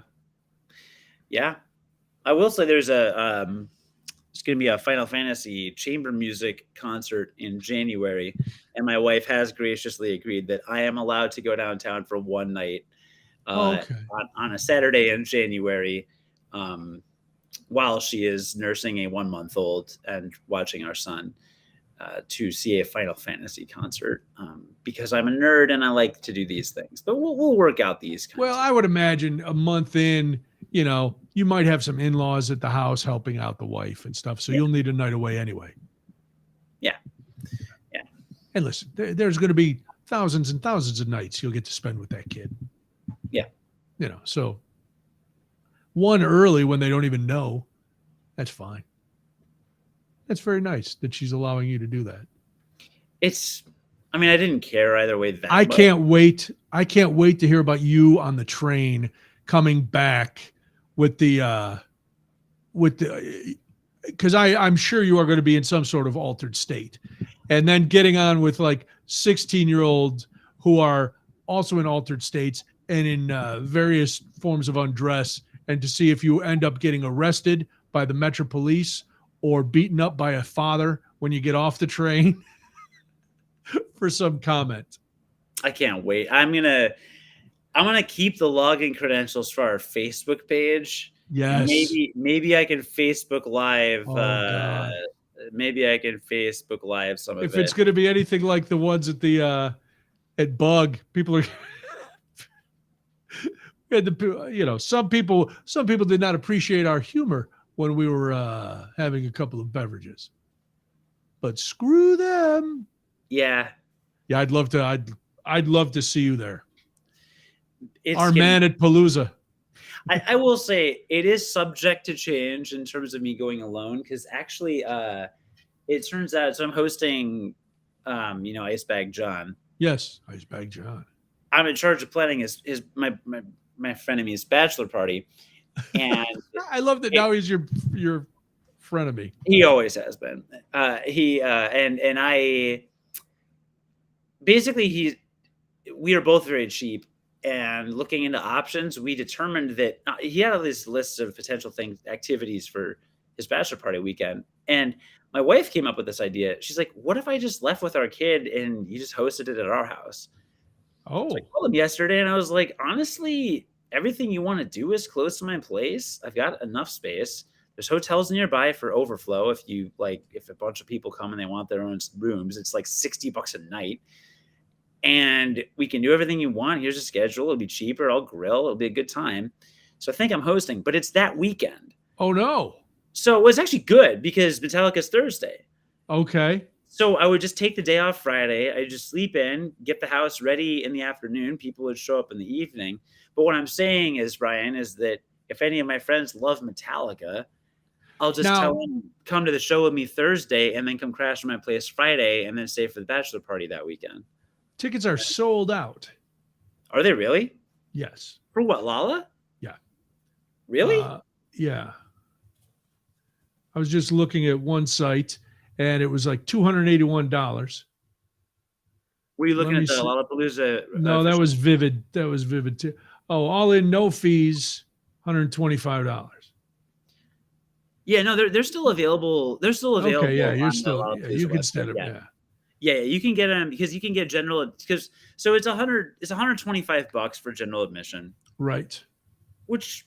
Yeah. I will say there's going to be a Final Fantasy chamber music concert in January, and my wife has graciously agreed that I am allowed to go downtown for one night on a Saturday in January while she is nursing a 1-month-old and watching our son to see a Final Fantasy concert because I'm a nerd and I like to do these things. But we'll work out these kinds. Well, I would imagine a month in, you know, you might have some in-laws at the house helping out the wife and stuff. So you'll need a night away anyway. Yeah. Yeah. And listen, there's going to be thousands and thousands of nights you'll get to spend with that kid. Yeah. You know, so one early when they don't even know, that's fine. That's very nice that she's allowing you to do that. I mean, I didn't care either way. I can't wait. I can't wait to hear about you on the train coming back with the because I'm sure you are going to be in some sort of altered state, and then getting on with like 16-year-olds who are also in altered states and in various forms of undress, and to see if you end up getting arrested by the Metro Police or beaten up by a father when you get off the train for some comment. I can't wait. I'm gonna keep the login credentials for our Facebook page. Yes. Maybe I can Facebook Live. Maybe I can Facebook Live some of it. If it's going to be anything like the ones at the at Bug, people are. You know, some people did not appreciate our humor when we were having a couple of beverages, but screw them. Yeah. Yeah, I'd love to see you there. Our man at Palooza. I will say it is subject to change in terms of me going alone, because actually it turns out, so I'm hosting Ice Bag John. Yes, Ice Bag John. I'm in charge of planning his my frenemy's bachelor party, and I love that it, now he's your frenemy. he always has been. He and I basically we are both very cheap, and looking into options, we determined that he had all these lists of potential activities for his bachelor party weekend, and my wife came up with this idea. She's like, "What if I just left with our kid and you just hosted it at our house?" So I Oh, called him yesterday, and I was like, "Honestly, everything you want to do is close to my place. I've got enough space. There's hotels nearby for overflow. If a bunch of people come and they want their own rooms, it's like $60 a night." And we can do everything you want. Here's a schedule. It'll be cheaper. I'll grill. It'll be a good time. So I think I'm hosting, but it's that weekend. oh no. So it was actually good because Metallica's Thursday. Okay. So I would just take the day off Friday. I just sleep in, get the house ready in the afternoon. People would show up in the evening. But what I'm saying is, Brian, is that if any of my friends love Metallica, I'll just tell them, come to the show with me Thursday and then come crash at my place Friday and then stay for the bachelor party that weekend. Tickets are sold out. Are they really? Yes. For what, Lala? Yeah. Really? Yeah. I was just looking at one site and it was like $281. Were you looking at the Lollapalooza? No, that was Vivid. That was Vivid too. Oh, all in, no fees, $125. Yeah, no, they're still available. They're still available. Okay, yeah, you can stand up. Yeah, you can get them because you can get general so it's $125 for general admission. Right. Which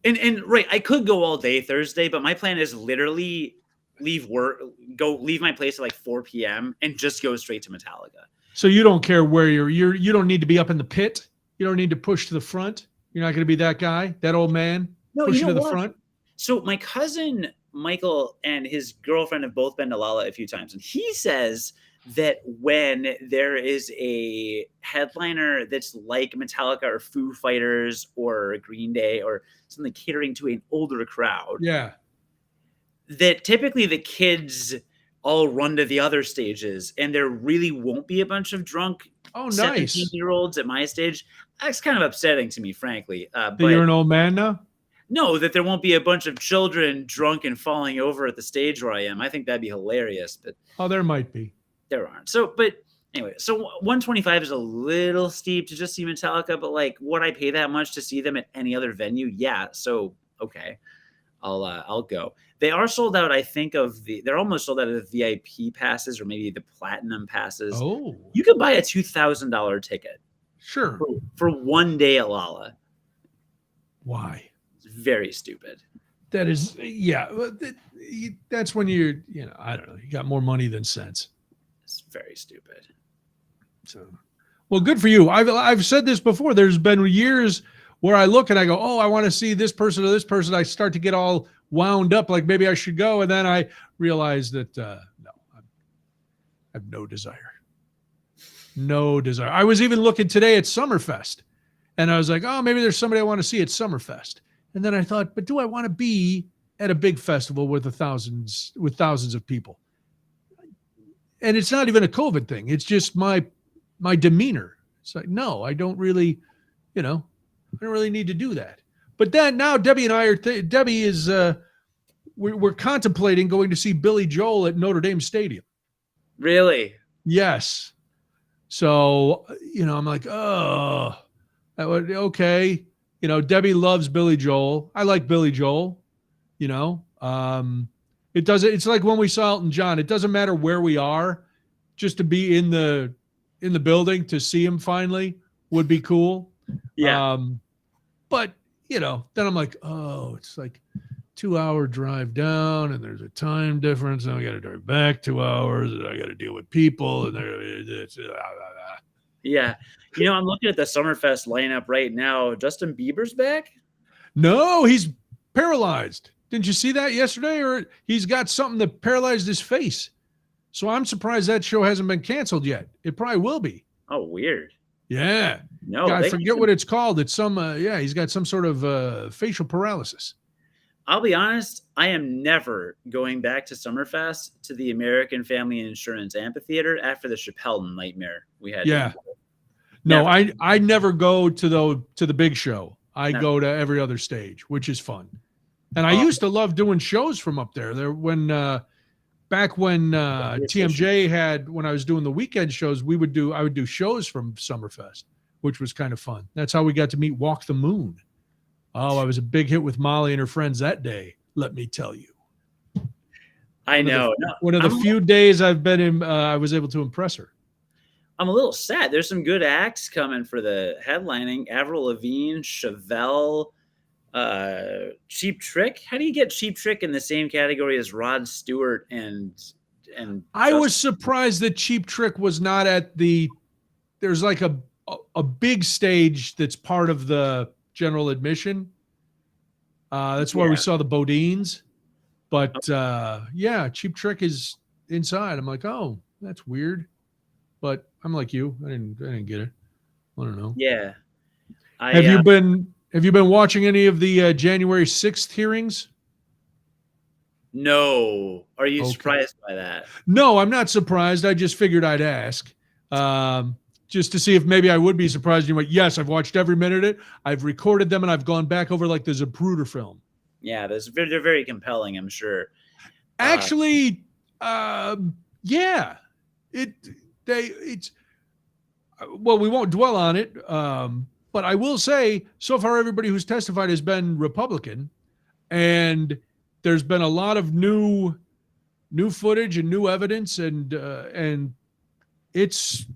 and right, I could go all day Thursday, but my plan is literally leave my place at like 4 p.m. and just go straight to Metallica. So you don't care where you don't need to be up in the pit. You don't need to push to the front. You're not going to be that guy, that old man, pushing to the front. So my cousin Michael and his girlfriend have both been to Lala a few times, and he says that when there is a headliner that's like Metallica or Foo Fighters or Green Day or something catering to an older crowd, yeah, that typically the kids all run to the other stages, and there really won't be a bunch of drunk 17-year-olds at my stage. That's kind of upsetting to me, frankly. But you're an old man now? No, that there won't be a bunch of children drunk and falling over at the stage where I am. I think that'd be hilarious. But there might be. There aren't. So, but anyway, so 125 is a little steep to just see Metallica, but like, would I pay that much to see them at any other venue? Yeah. So, okay, I'll go. They are sold out. I think they're almost sold out of the VIP passes or maybe the platinum passes. Oh, you could buy a $2,000 ticket. Sure. For one day at Lala. Why? Very stupid. That is, yeah. That's when I don't know. You got more money than sense. It's very stupid. So, well, good for you. I've said this before. There's been years where I look and I go, oh, I want to see this person or this person. I start to get all wound up, like maybe I should go, and then I realize that no, I have no desire. No desire. I was even looking today at Summerfest, and I was like, oh, maybe there's somebody I want to see at Summerfest. And then I thought, but do I want to be at a big festival with thousands of people? And it's not even a COVID thing. It's just my demeanor. It's like, no, I don't really, I don't really need to do that. But then now Debbie and I Debbie is, we're contemplating going to see Billy Joel at Notre Dame Stadium. Really? Yes. So, I'm like, oh, okay. Debbie loves Billy Joel. I like Billy Joel. It's like when we saw Elton John. It doesn't matter where we are, just to be in the building to see him finally would be cool. Yeah. But then I'm like, oh, it's like 2-hour drive down, and there's a time difference, and I got to drive back 2 hours, and I got to deal with people, and yeah. I'm looking at the Summerfest lineup right now. Justin Bieber's back? No, he's paralyzed. Didn't you see that yesterday? Or he's got something that paralyzed his face. So I'm surprised that show hasn't been canceled yet. It probably will be. Oh, weird. Yeah. No, I forget what it's called. It's he's got some sort of facial paralysis. I'll be honest, I am never going back to Summerfest to the American Family Insurance Amphitheater after the Chappelle nightmare we had. Yeah. No, Never. I never go to the big show. I Never. go to every other stage, which is fun. And I Oh, used to love doing shows from up there. There when back when radio station. TMJ had when I was doing the weekend shows, I would do shows from Summerfest, which was kind of fun. That's how we got to meet Walk the Moon. Oh, I was a big hit with Molly and her friends that day. Let me tell you. I know. No, One of the I'm, few days I've been in, I was able to impress her. I'm a little sad. There's some good acts coming for the headlining. Avril Lavigne, Chevelle, Cheap Trick. How do you get Cheap Trick in the same category as Rod Stewart and I was surprised that Cheap Trick was not at the. There's like a big stage that's part of the general admission. That's where we saw the Bodines. But yeah, Cheap Trick is inside. I'm like, oh, that's weird. But I'm like you. I didn't get it. I don't know. Yeah. Have you been watching any of the January 6th hearings? No. Are you Okay. surprised by that? No, I'm not surprised. I just figured I'd ask. Just to see if maybe I would be surprised. You went, yes, I've watched every minute of it. I've recorded them and I've gone back over like the Zapruder film. Yeah, they're very compelling, I'm sure. Actually, yeah. It's well, we won't dwell on it. But I will say, so far, everybody who's testified has been Republican, and there's been a lot of new footage and new evidence, and it's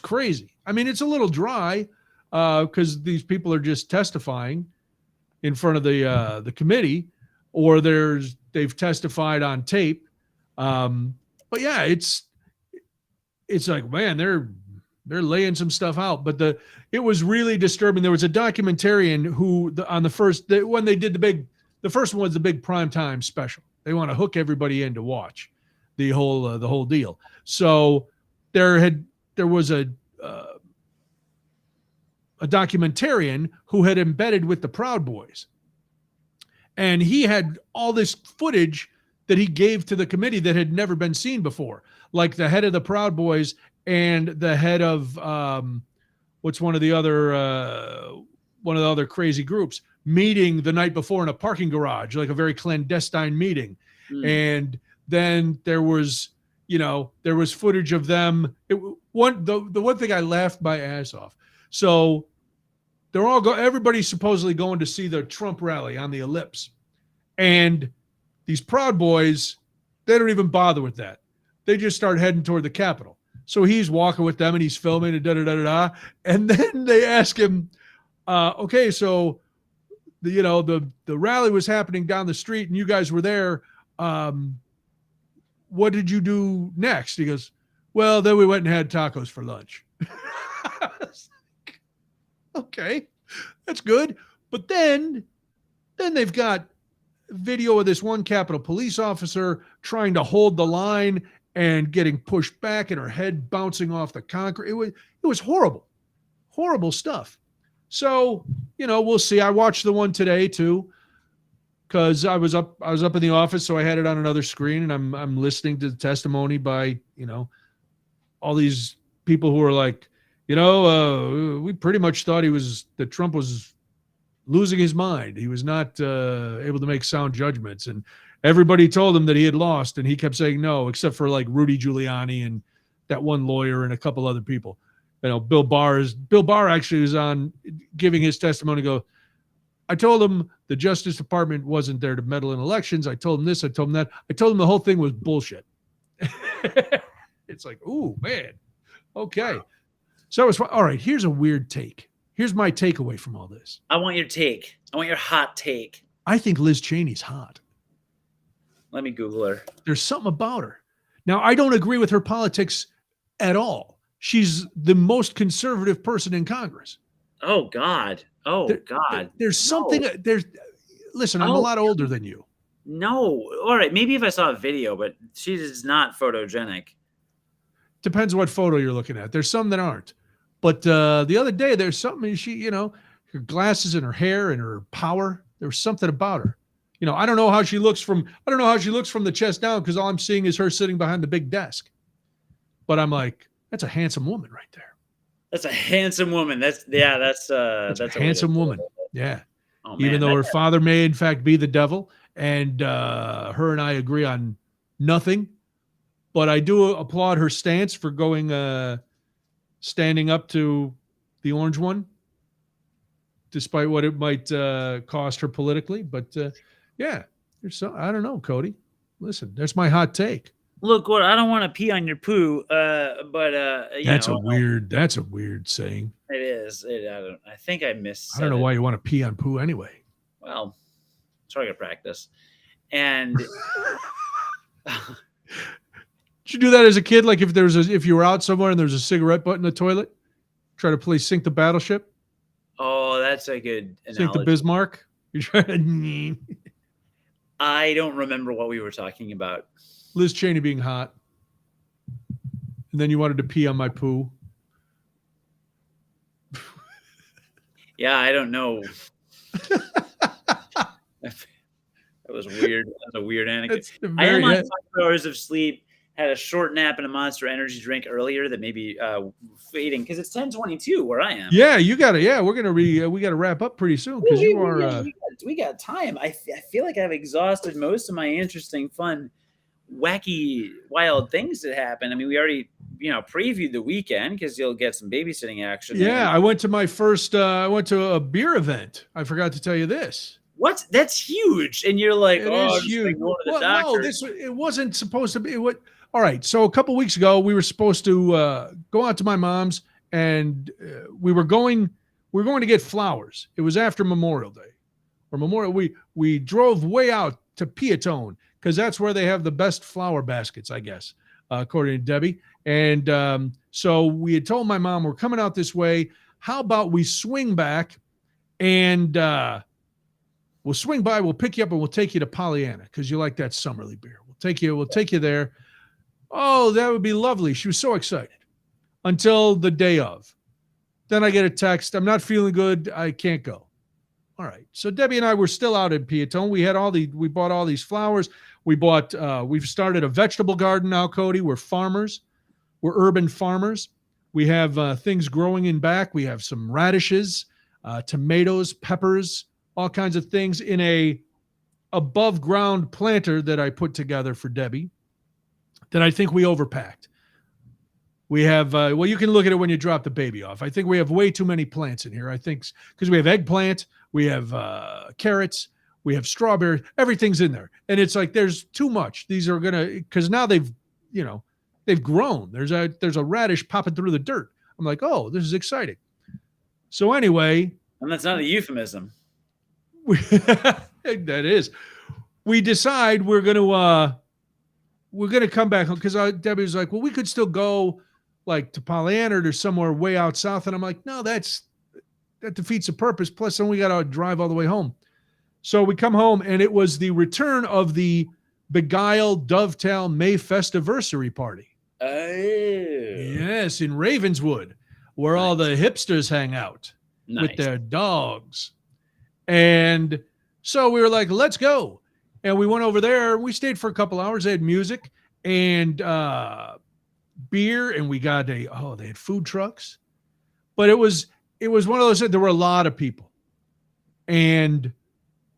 crazy. I mean, it's a little dry because these people are just testifying in front of the committee, or they've testified on tape. But yeah, it's like, man, they're laying some stuff out. But it was really disturbing. There was a documentarian who on the first when they did the first one was the big primetime special. They want to hook everybody in to watch the whole deal. So there was a documentarian who had embedded with the Proud Boys, and he had all this footage that he gave to the committee that had never been seen before, like the head of the Proud Boys and the head of what's one of the other crazy groups meeting the night before in a parking garage, like a very clandestine meeting. And then there was footage of them. The one thing I laughed my ass off. So everybody's supposedly going to see the Trump rally on the Ellipse, and these Proud Boys, they don't even bother with that. They just start heading toward the Capitol. So he's walking with them and he's filming and da-da-da-da-da. And then they ask him, okay, so the rally was happening down the street and you guys were there. What did you do next? He goes, well, then we went and had tacos for lunch. Okay, that's good. But then they've got video of this one Capitol police officer trying to hold the line and getting pushed back and her head bouncing off the concrete. It was horrible stuff. So, we'll see. I watched the one today too, because I was up in the office, so I had it on another screen, and I'm listening to the testimony by, all these people who are like, we pretty much thought that Trump was losing his mind. He was not able to make sound judgments, and everybody told him that he had lost, and he kept saying no, except for like Rudy Giuliani and that one lawyer and a couple other people. Bill Barr actually was on giving his testimony. I told him the Justice Department wasn't there to meddle in elections. I told him this. I told him that. I told him the whole thing was bullshit. It's like, ooh, man. Okay. So it was all right. Here's a weird take. Here's my takeaway from all this. I want your take. I want your hot take. I think Liz Cheney's hot. Let me Google her. There's something about her. Now, I don't agree with her politics at all. She's the most conservative person in Congress. Oh, God. There's something. Listen, I'm a lot older than you. No. All right. Maybe if I saw a video, but she is not photogenic. Depends what photo you're looking at. There's some that aren't. But the other day, there's something her glasses and her hair and her power. There was something about her. I don't know how she looks from the chest down, because all I'm seeing is her sitting behind the big desk. But I'm like, that's a handsome woman right there. That's a handsome woman. That's That's a that's a way to handsome put woman. it. Yeah. Oh Even man, though that her father may in fact be the devil, and her and I agree on nothing. But I do applaud her stance for going standing up to the orange one, despite what it might cost her politically. But yeah, there's so I don't know, Cody. Listen, there's my hot take. look, what I don't want to pee on your poo, but you That's a know, weird saying. it is. I don't. I think I I don't missaid know it. why you want to pee on poo anyway. Well, target practice, and Did you do that as a kid? Like if you were out somewhere and there's a cigarette butt in the toilet, try to play sink the battleship, oh, that's a good sink the analogy. Bismarck. You try to I don't remember what we were talking about. Liz Cheney being hot, and then you wanted to pee on my poo. Yeah, I don't know. That was weird. That was a weird anecdote. That's the I am very on 5 hours of sleep. Had a short nap and a Monster Energy drink earlier that may be fading because it's 10:22 where I am. Yeah, you got to. Yeah, we're gonna we got to wrap up pretty soon because you are. We got time. I feel like I've exhausted most of my interesting, fun, wacky, wild things that happen. I mean, we already previewed the weekend because you'll get some babysitting action. Yeah, I went to my first. I went to a beer event. I forgot to tell you this. What? That's huge. And you're like, It oh, is huge. Go to the Well, doctor. no, it wasn't supposed to be. What? All right. So a couple weeks ago, we were supposed to go out to my mom's, and we were going to get flowers. It was after Memorial Day, or Memorial. We drove way out to Piatone because that's where they have the best flower baskets, I guess, according to Debbie. And so we had told my mom we're coming out this way. How about we swing back and we'll swing by, we'll pick you up, and we'll take you to Pollyanna because you like that Summerly beer. We'll take you there. Oh, that would be lovely. She was so excited until the day of. Then I get a text. I'm not feeling good. I can't go. All right. So Debbie and I were still out in Piatone. We bought all these flowers. We've started a vegetable garden now, Cody. We're farmers. We're urban farmers. We have things growing in back. We have some radishes, tomatoes, peppers, all kinds of things in a above ground planter that I put together for Debbie that I think we overpacked. We have, you can look at it when you drop the baby off. I think we have way too many plants in here. I think because we have eggplant, we have carrots, we have strawberries, everything's in there. And it's like, there's too much. These are because now they've grown. There's a radish popping through the dirt. I'm like, oh, this is exciting. So anyway. And that's not a euphemism. That is. We decide we're going to come back home because Debbie was like, well, we could still go like to Pollyanna or somewhere way out south. And I'm like, no, that defeats the purpose. Plus, then we got to drive all the way home. So we come home, and it was the return of the Beguile Dovetail May Festiversary party. Oh. Yes, in Ravenswood, where all the hipsters hang out with their dogs. And so we were like, let's go. And we went over there. We stayed for a couple hours. They had music and beer, and we got they had food trucks. But it was one of those, there were a lot of people. And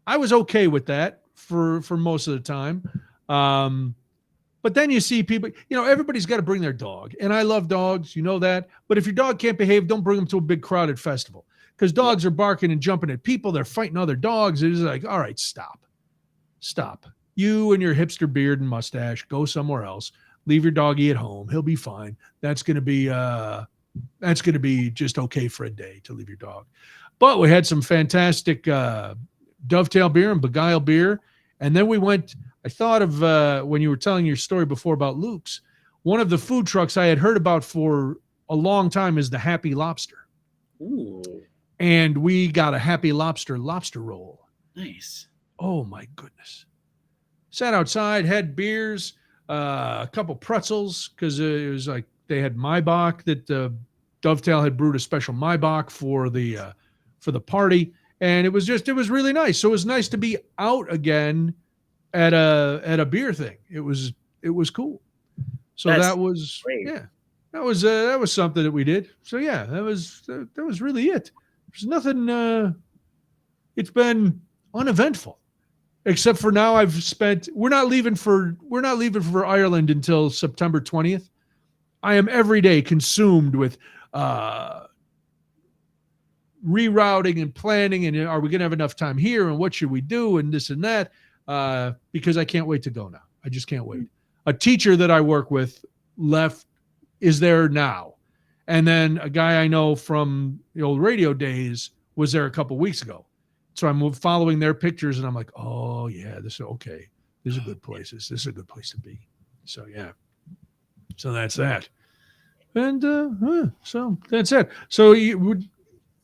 I was okay with that for most of the time. But then you see people, everybody's got to bring their dog. And I love dogs, you know that. But if your dog can't behave, don't bring them to a big crowded festival. Because dogs are barking and jumping at people. They're fighting other dogs. It's like, all right, stop. You and your hipster beard and mustache, go somewhere else. Leave your doggy at home. He'll be fine. That's going to be just okay for a day to leave your dog. But we had some fantastic Dovetail beer and Beguile beer. And then we went, I thought of when you were telling your story before about Luke's, one of the food trucks I had heard about for a long time is the Happy Lobster. Ooh. And we got a Happy Lobster roll. Nice. Oh, my goodness. Sat outside, had beers, a couple pretzels, because it was like they had Maibach that Dovetail had brewed a special Maibach for the party. And it was really nice. So it was nice to be out again at a beer thing. It was cool. So that was great. Yeah. that was something that we did. So yeah, that was really it. There's nothing. It's been uneventful, except for now. I've spent. We're not leaving for Ireland until September 20th. I am every day consumed with uh, rerouting and planning, and are we going to have enough time here, and what should we do, and this and that. Because I can't wait to go now. I just can't wait. A teacher that I work with is there now. And then a guy I know from the old radio days was there a couple of weeks ago. So I'm following their pictures and I'm like, oh yeah, this is okay. These are good places. This is a good place to be. So yeah. So that's that. And so that's it. So you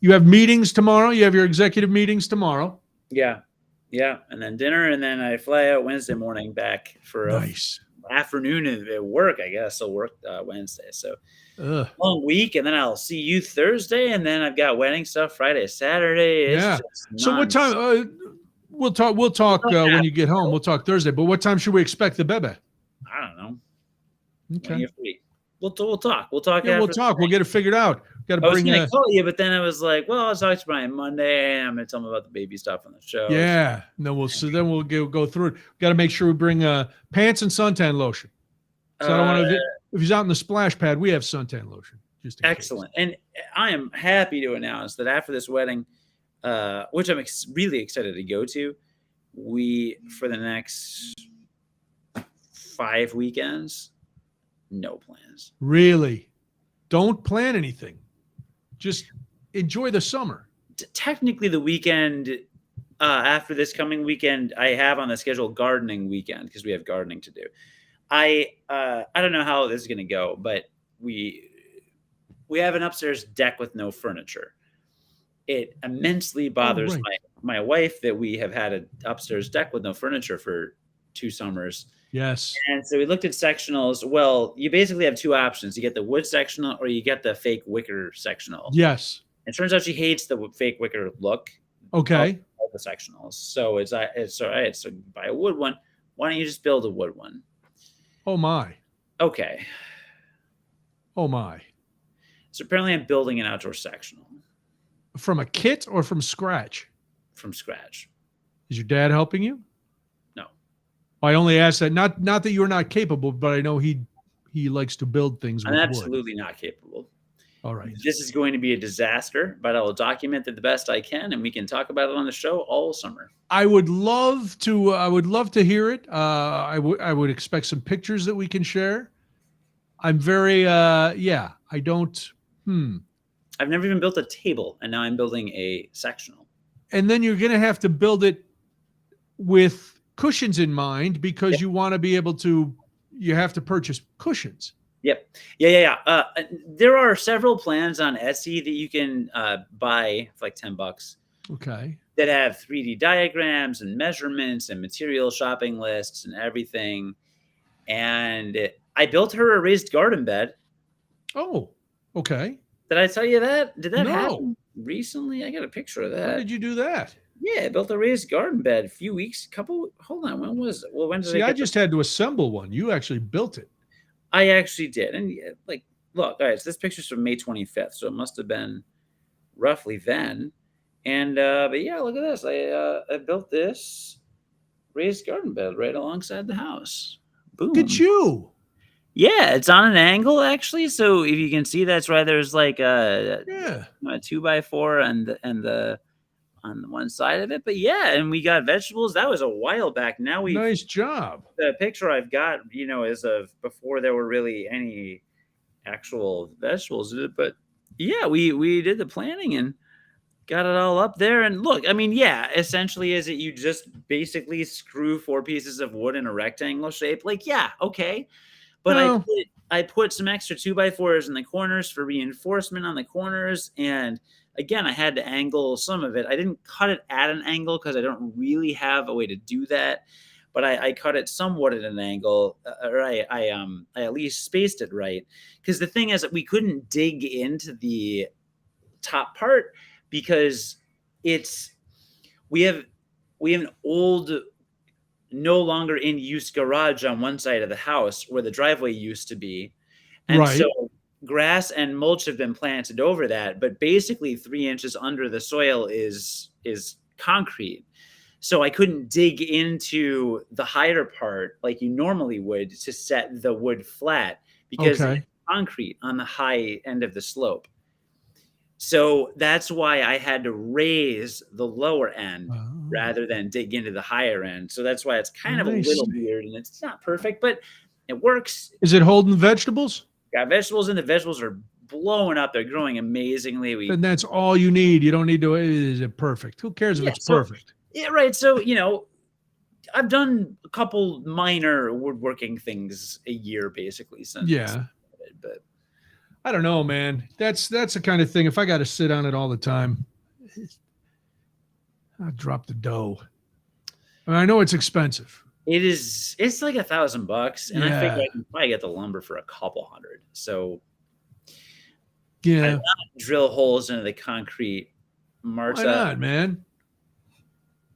have meetings tomorrow. You have your executive meetings tomorrow. Yeah. Yeah. And then dinner. And then I fly out Wednesday morning back for nice afternoon at work. I guess I'll work Wednesday. So long week. And then I'll see you Thursday. And then I've got wedding stuff Friday, Saturday. It's so what time? We'll talk when you get home. We'll talk Thursday. But what time should we expect the bebe? I don't know. Okay. We'll talk. We'll talk. Yeah, we'll talk. We'll get it figured out. Got to bring. I was going to call you, but then I was like, "Well, I'll talk to Brian Monday. I'm going to tell him about the baby stuff on the show." Yeah. No, we'll go through it. Got to make sure we bring pants and suntan lotion. So I don't want to. If he's out in the splash pad, we have suntan lotion. Just excellent. And I am happy to announce that after this wedding, which I'm really excited to go to, we for the next 5 weekends. No plans. Really? Don't plan anything. Just enjoy the summer. Technically, the weekend after this coming weekend, I have on the schedule gardening weekend because we have gardening to do. I don't know how this is going to go, but we have an upstairs deck with no furniture. It immensely bothers my wife that we have had an upstairs deck with no furniture for 2 summers. Yes. And so we looked at sectionals. Well, you basically have 2 options. You get the wood sectional or you get the fake wicker sectional. Yes. It turns out she hates the fake wicker look. Okay. Of the sectionals. So it's all right. So buy a wood one. Why don't you just build a wood one? Oh, my. Okay. Oh, my. So apparently I'm building an outdoor sectional. From a kit or from scratch? From scratch. Is your dad helping you? No. I only asked that not that you're not capable, but I know he likes to build things. I'm absolutely not capable. All right. This is going to be a disaster, but I will document it the best I can, and we can talk about it on the show all summer. I would love to hear it. I would expect some pictures that we can share. I'm very I don't. I've never even built a table, and now I'm building a sectional. And then you're going to have to build it with cushions in mind because you want to be able to. You have to purchase cushions. Yep. Yeah. There are several plans on Etsy that you can buy for like $10. Okay. That have 3D diagrams and measurements and material shopping lists and everything. And I built her a raised garden bed. Oh, okay. Did I tell you that? Did that happen recently? I got a picture of that. When did you do that? Yeah, I built a raised garden bed a few weeks, hold on, when was it? Well, when did I just had to assemble one. You actually built it. I actually did. And like, look, all right, so this picture's from May 25th, so it must have been roughly then. And, but yeah, look at this. I built this raised garden bed right alongside the house. Boom. Look at you. Yeah, it's on an angle actually. So if you can see, that's right. There's like a 2x4 and the on the one side of it. But yeah, and we got vegetables. That was a while back. Now nice job. The picture I've got, is of before there were really any actual vegetables. But yeah, we did the planning and got it all up there. And look, I mean, yeah, essentially is it you just basically screw 4 pieces of wood in a rectangle shape? Like, yeah, okay. But no. I put some extra 2x4s in the corners for reinforcement on the corners. And again, I had to angle some of it. I didn't cut it at an angle because I don't really have a way to do that. But I cut it somewhat at an angle, or I at least spaced it right. Because the thing is that we couldn't dig into the top part because we have an old, no longer in use garage on one side of the house where the driveway used to be. And so grass and mulch have been planted over that, but basically 3 inches under the soil is concrete. So I couldn't dig into the higher part like you normally would to set the wood flat because Okay. it's concrete on the high end of the slope. So that's why I had to raise the lower end Oh, rather than dig into the higher end. So that's why it's kind of a I little see. weird and it's not perfect, but it works. Is it holding vegetables? Got vegetables and the vegetables are blowing up. They're growing amazingly. Then that's all you need. You don't need to. Is it perfect? Who cares if Yeah, it's so perfect? yeah, right. So, I've done a couple minor woodworking things a year basically since. Yeah. But I don't know, man. That's the kind of thing. If I got to sit on it all the time, I'll drop the dough. I know it's expensive. it's like $1,000 and I figure Yeah. I can probably get the lumber for a couple hundred. So I Yeah. drill holes into the concrete, marks Why up. not, man?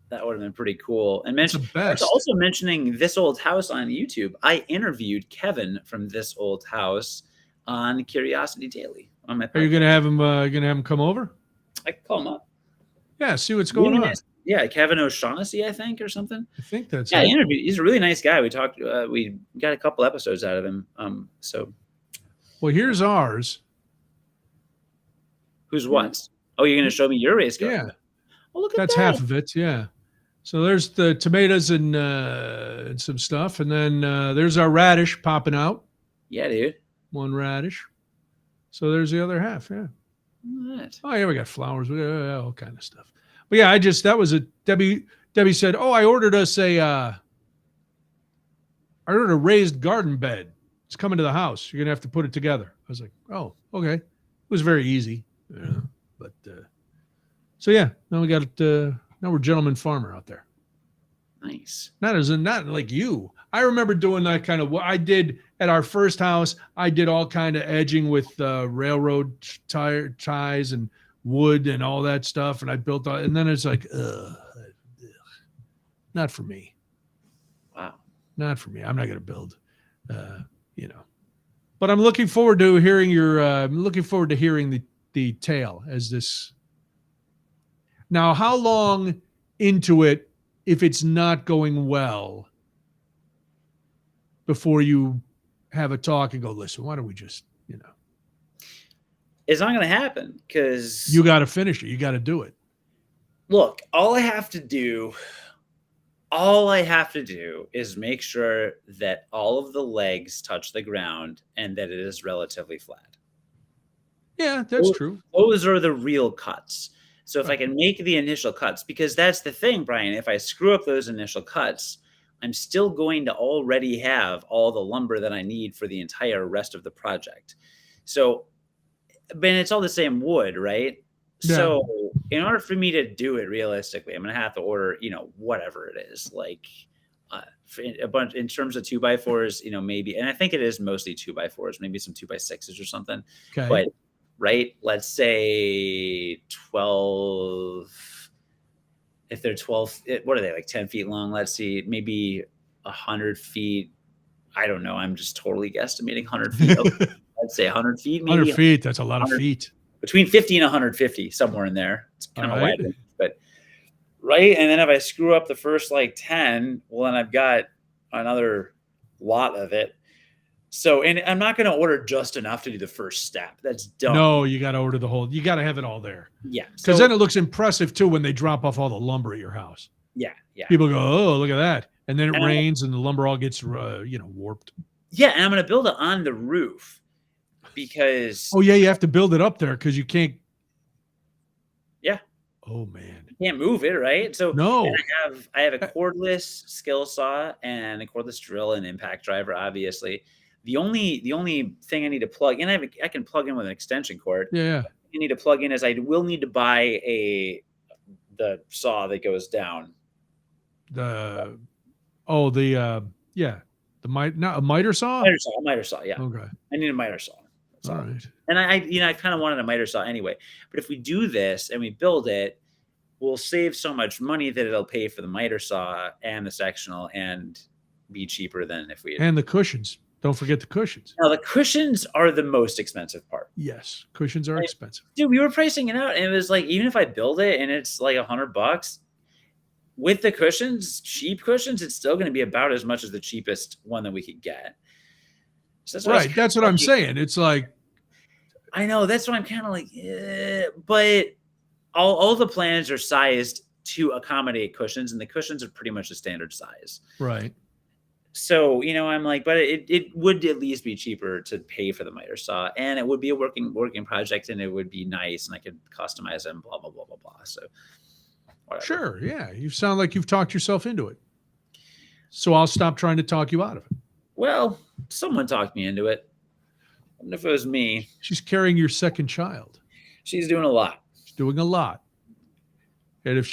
That would have been pretty cool. And It's the best. also mentioning This Old House on YouTube. I interviewed Kevin from This Old House on Curiosity Daily on my podcast. Are you gonna have him? Gonna have him come over? I can call him up. Yeah. See what's going on. Yeah, Kevin O'Shaughnessy, I think, or something. I think that's Yeah, I it. interviewed. He's a really nice guy. We talked. We got a couple episodes out of him. So Well, here's ours. who's what? Oh, you're gonna show me your race car? Yeah. Oh, look at That's that. half of it. Yeah. So there's the tomatoes and some stuff, and then there's our radish popping out. Yeah, dude. One radish. So there's the other half. Yeah. Look at that. Oh yeah, we got flowers. We got all kind of stuff. But yeah, that was a Debbie. Debbie said, "Oh, I ordered a raised garden bed. It's coming to the house. You're gonna have to put it together." I was like, "Oh, okay." It was very easy, but so yeah. Now we got now we're gentleman farmer out there. Nice. Not like you. I remember doing that kind of what I did at our first house. I did all kind of edging with railroad ties and wood and all that stuff, and I built and then it's like, not for me. Wow. Not for me. I'm not going to build, But I'm looking forward to hearing the tale as this. Now, how long into it, if it's not going well, before you have a talk and go, listen, why don't we just, It's not gonna happen because you got to finish it. You got to do it. look, all I have to do is make sure that all of the legs touch the ground and that it is relatively flat. Yeah, that's true. Those are the real cuts. So if I can make the initial cuts, because that's the thing, Brian, if I screw up those initial cuts, I'm still going to already have all the lumber that I need for the entire rest of the project. So, but it's all the same wood, right? Yeah. So in order for me to do it realistically, I'm going to have to order, whatever it is, like a bunch in terms of 2x4s, maybe, and I think it is mostly 2x4s, maybe some 2x6s or something. Okay. But right, let's say 12. If they're 12, what are they, like 10 feet long? Let's see, maybe 100 feet. I don't know. I'm just totally guesstimating 100 feet. Okay. I'd say 100 feet, maybe. 100 feet. That's a lot of feet. Between 50 and 150, somewhere in there. It's kind of right. wide, but right. And then if I screw up the first like 10, well, then I've got another lot of it. So, and I'm not going to order just enough to do the first step. That's dumb. No, you got to order the whole. You got to have it all there. Yeah. Because then it looks impressive too when they drop off all the lumber at your house. Yeah. Yeah. People go, oh, look at that. And then it rains and the lumber all gets, warped. Yeah. And I'm going to build it on the roof because. Oh, yeah. You have to build it up there because you can't. Yeah. Oh, man. You can't move it, right? So no. I have a cordless skill saw and a cordless drill and impact driver, obviously. The only thing I need to plug in, I can plug in with an extension cord. Yeah. You need to plug in I will need to buy the saw that goes down. A miter saw? A miter saw, yeah. Okay. I need a miter saw. All right. And I kind of wanted a miter saw anyway. But if we do this and we build it, we'll save so much money that it'll pay for the miter saw and the sectional and be cheaper than if we and the cushions. Don't forget the cushions. Now the cushions are the most expensive part. Yes, cushions are expensive. Dude, we were pricing it out, and it was like, even if I build it and it's like $100 with the cushions, cheap cushions, it's still going to be about as much as the cheapest one that we could get. So right. That's what I'm saying. It's like, I know, that's why I'm kind of like, but all the plans are sized to accommodate cushions, and the cushions are pretty much the standard size. right. So, I'm like, but it would at least be cheaper to pay for the miter saw, and it would be a working project, and it would be nice, and I could customize it and blah, blah, blah, blah, blah. So whatever. Sure. Yeah. You sound like you've talked yourself into it. So I'll stop trying to talk you out of it. Well, someone talked me into it. I don't know if it was me. She's carrying your second child. She's doing a lot. She's doing a lot. And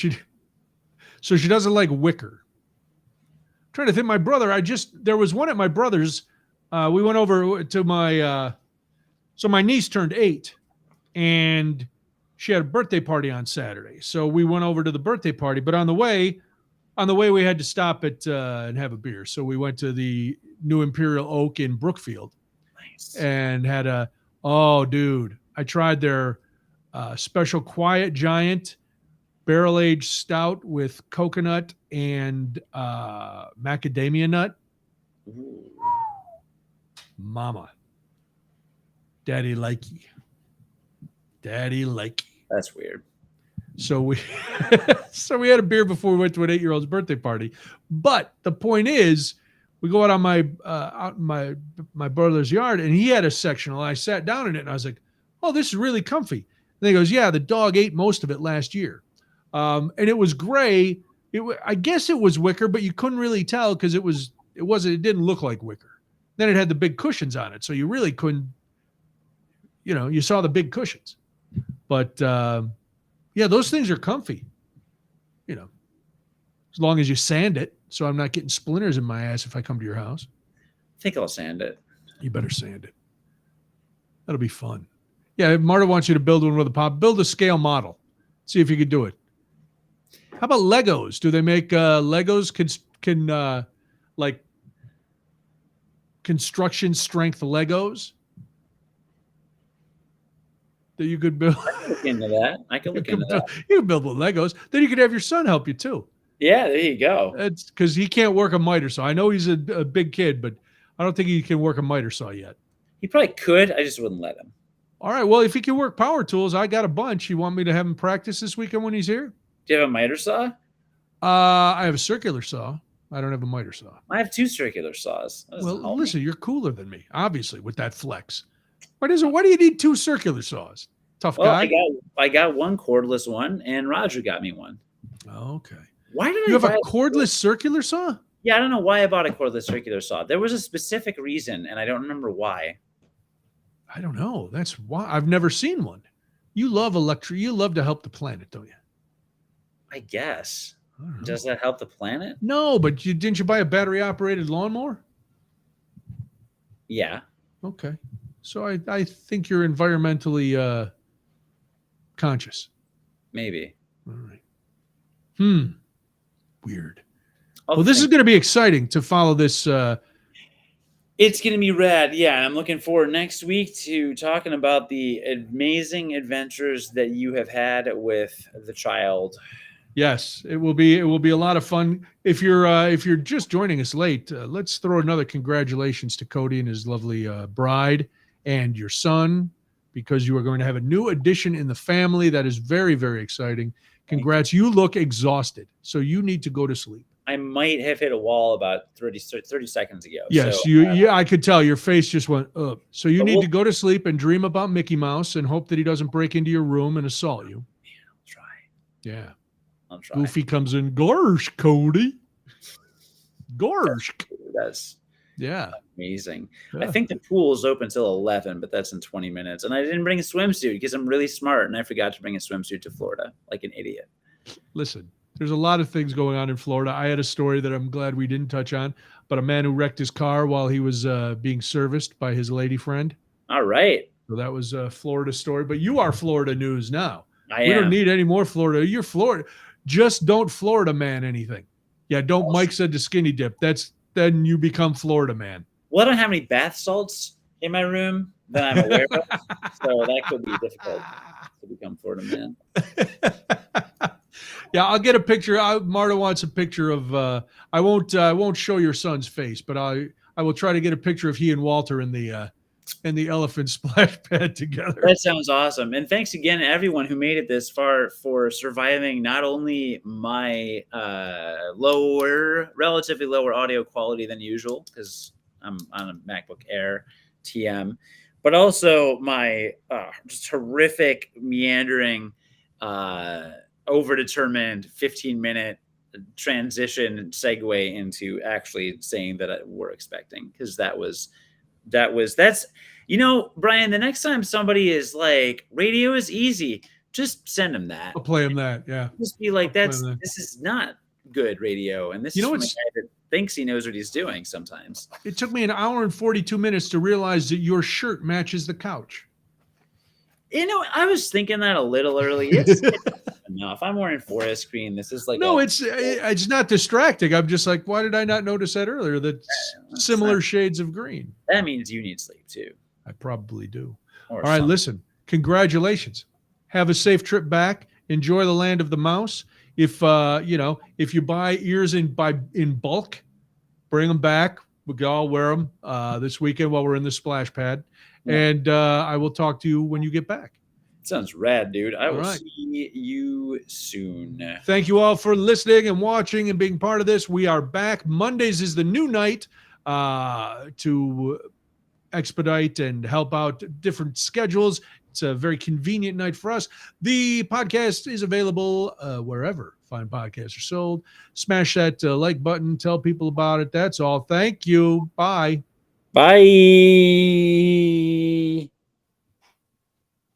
so she doesn't like wicker. I'm trying to think, my brother, there was one at my brother's. We went over to so my niece turned 8 and she had a birthday party on Saturday. So we went over to the birthday party, but on the way we had to stop at and have a beer. So we went to the New Imperial Oak in Brookfield. Nice. And had I tried their special Quiet Giant barrel-aged stout with coconut and macadamia nut. Ooh. Mama. Daddy likey. That's weird. So we had a beer before we went to an 8-year-old's birthday party. But the point is, we go out on my brother's yard, and he had a sectional. I sat down in it, and I was like, "Oh, this is really comfy." And he goes, "Yeah, the dog ate most of it last year, and it was gray. I guess it was wicker, but you couldn't really tell because it didn't look like wicker. Then it had the big cushions on it, so you really couldn't. You saw the big cushions, but yeah, those things are comfy. As long as you sand it, so I'm not getting splinters in my ass if I come to your house. I think I'll sand it. You better sand it. That'll be fun. Yeah, Marta wants you to build one with a pop. Build a scale model. See if you could do it. How about Legos? Do they make Legos can like construction strength Legos that you could build? I can look into that. You can build with Legos. Then you could have your son help you too. Yeah, there you go. It's because he can't work a miter saw. I know he's a big kid, but I don't think he can work a miter saw yet. He probably could. I just wouldn't let him. All right. Well, if he can work power tools, I got a bunch. You want me to have him practice this weekend when he's here? Do you have a miter saw? I have a circular saw. I don't have a miter saw. I have 2 circular saws. Well, listen, you're cooler than me, obviously, with that flex. Why do you need 2 circular saws? Tough guy. I got one cordless one, and Roger got me one. Okay. Why did you have a cordless circular saw? Yeah, I don't know why I bought a cordless circular saw. There was a specific reason, and I don't remember why. I don't know. That's why I've never seen one. You love You love to help the planet, don't you? I guess. Does that help the planet? No, but didn't you buy a battery-operated lawnmower? Yeah. Okay. So I think you're environmentally conscious. Maybe. All right. Weird. Well, this is going to be exciting to follow this. It's going to be rad. Yeah, I'm looking forward next week to talking about the amazing adventures that you have had with the child. Yes, it will be a lot of fun. If you're just joining us late, let's throw another congratulations to Cody and his lovely bride and your son, because you are going to have a new addition in the family. That is very, very exciting. Congrats. You look exhausted, so you need to go to sleep. I might have hit a wall about 30 seconds ago. Yes, so, I could tell your face just went up. So you need to go to sleep and dream about Mickey Mouse and hope that he doesn't break into your room and assault you. Yeah, I'll try. Yeah. I'll try. Goofy comes in, Gorsh, Cody. Gorsh. That's amazing. Yeah. I think the pool is open till 11, but that's in 20 minutes. And I didn't bring a swimsuit because I'm really smart, and I forgot to bring a swimsuit to Florida like an idiot. Listen, there's a lot of things going on in Florida. I had a story that I'm glad we didn't touch on, but a man who wrecked his car while he was being serviced by his lady friend. All right. So that was a Florida story. But you are Florida news now. We don't need any more Florida. You're Florida. Just don't Florida man anything. Yeah, don't. Mike said to skinny dip. Then you become Florida man. Well, I don't have any bath salts in my room that I'm aware of, so that could be difficult to become Florida man. Yeah, I'll get a picture. Marta wants a picture of. I won't show your son's face, but I will try to get a picture of he and Walter in the elephant splash pad together. That sounds awesome. And thanks again to everyone who made it this far for surviving not only my relatively lower audio quality than usual, because I'm on a MacBook Air TM, but also my just horrific, meandering, overdetermined 15-minute transition segue into actually saying that we're expecting, because that's Brian, the next time somebody is like, radio is easy, just send them that. I'll play him that. Yeah. Just be like, this is not good radio. And this is from a guy that thinks he knows what he's doing sometimes. It took me an hour and 42 minutes to realize that your shirt matches the couch. I was thinking that a little early. It's enough. I'm wearing forest green. This is like it's not distracting. I'm just like, why did I not notice that earlier? That similar shades of green. That means you need sleep too. I probably do. All right, listen. Congratulations. Have a safe trip back. Enjoy the land of the mouse. If if you buy ears in bulk, bring them back. We'll all wear them this weekend while we're in the splash pad. And I will talk to you when you get back. Sounds rad, dude. I will see you soon. Thank you all for listening and watching and being part of this. We are back. Mondays is the new night to expedite and help out different schedules. It's a very convenient night for us. The podcast is available wherever fine podcasts are sold. Smash that like button. Tell people about it. That's all. Thank you. Bye. Bye.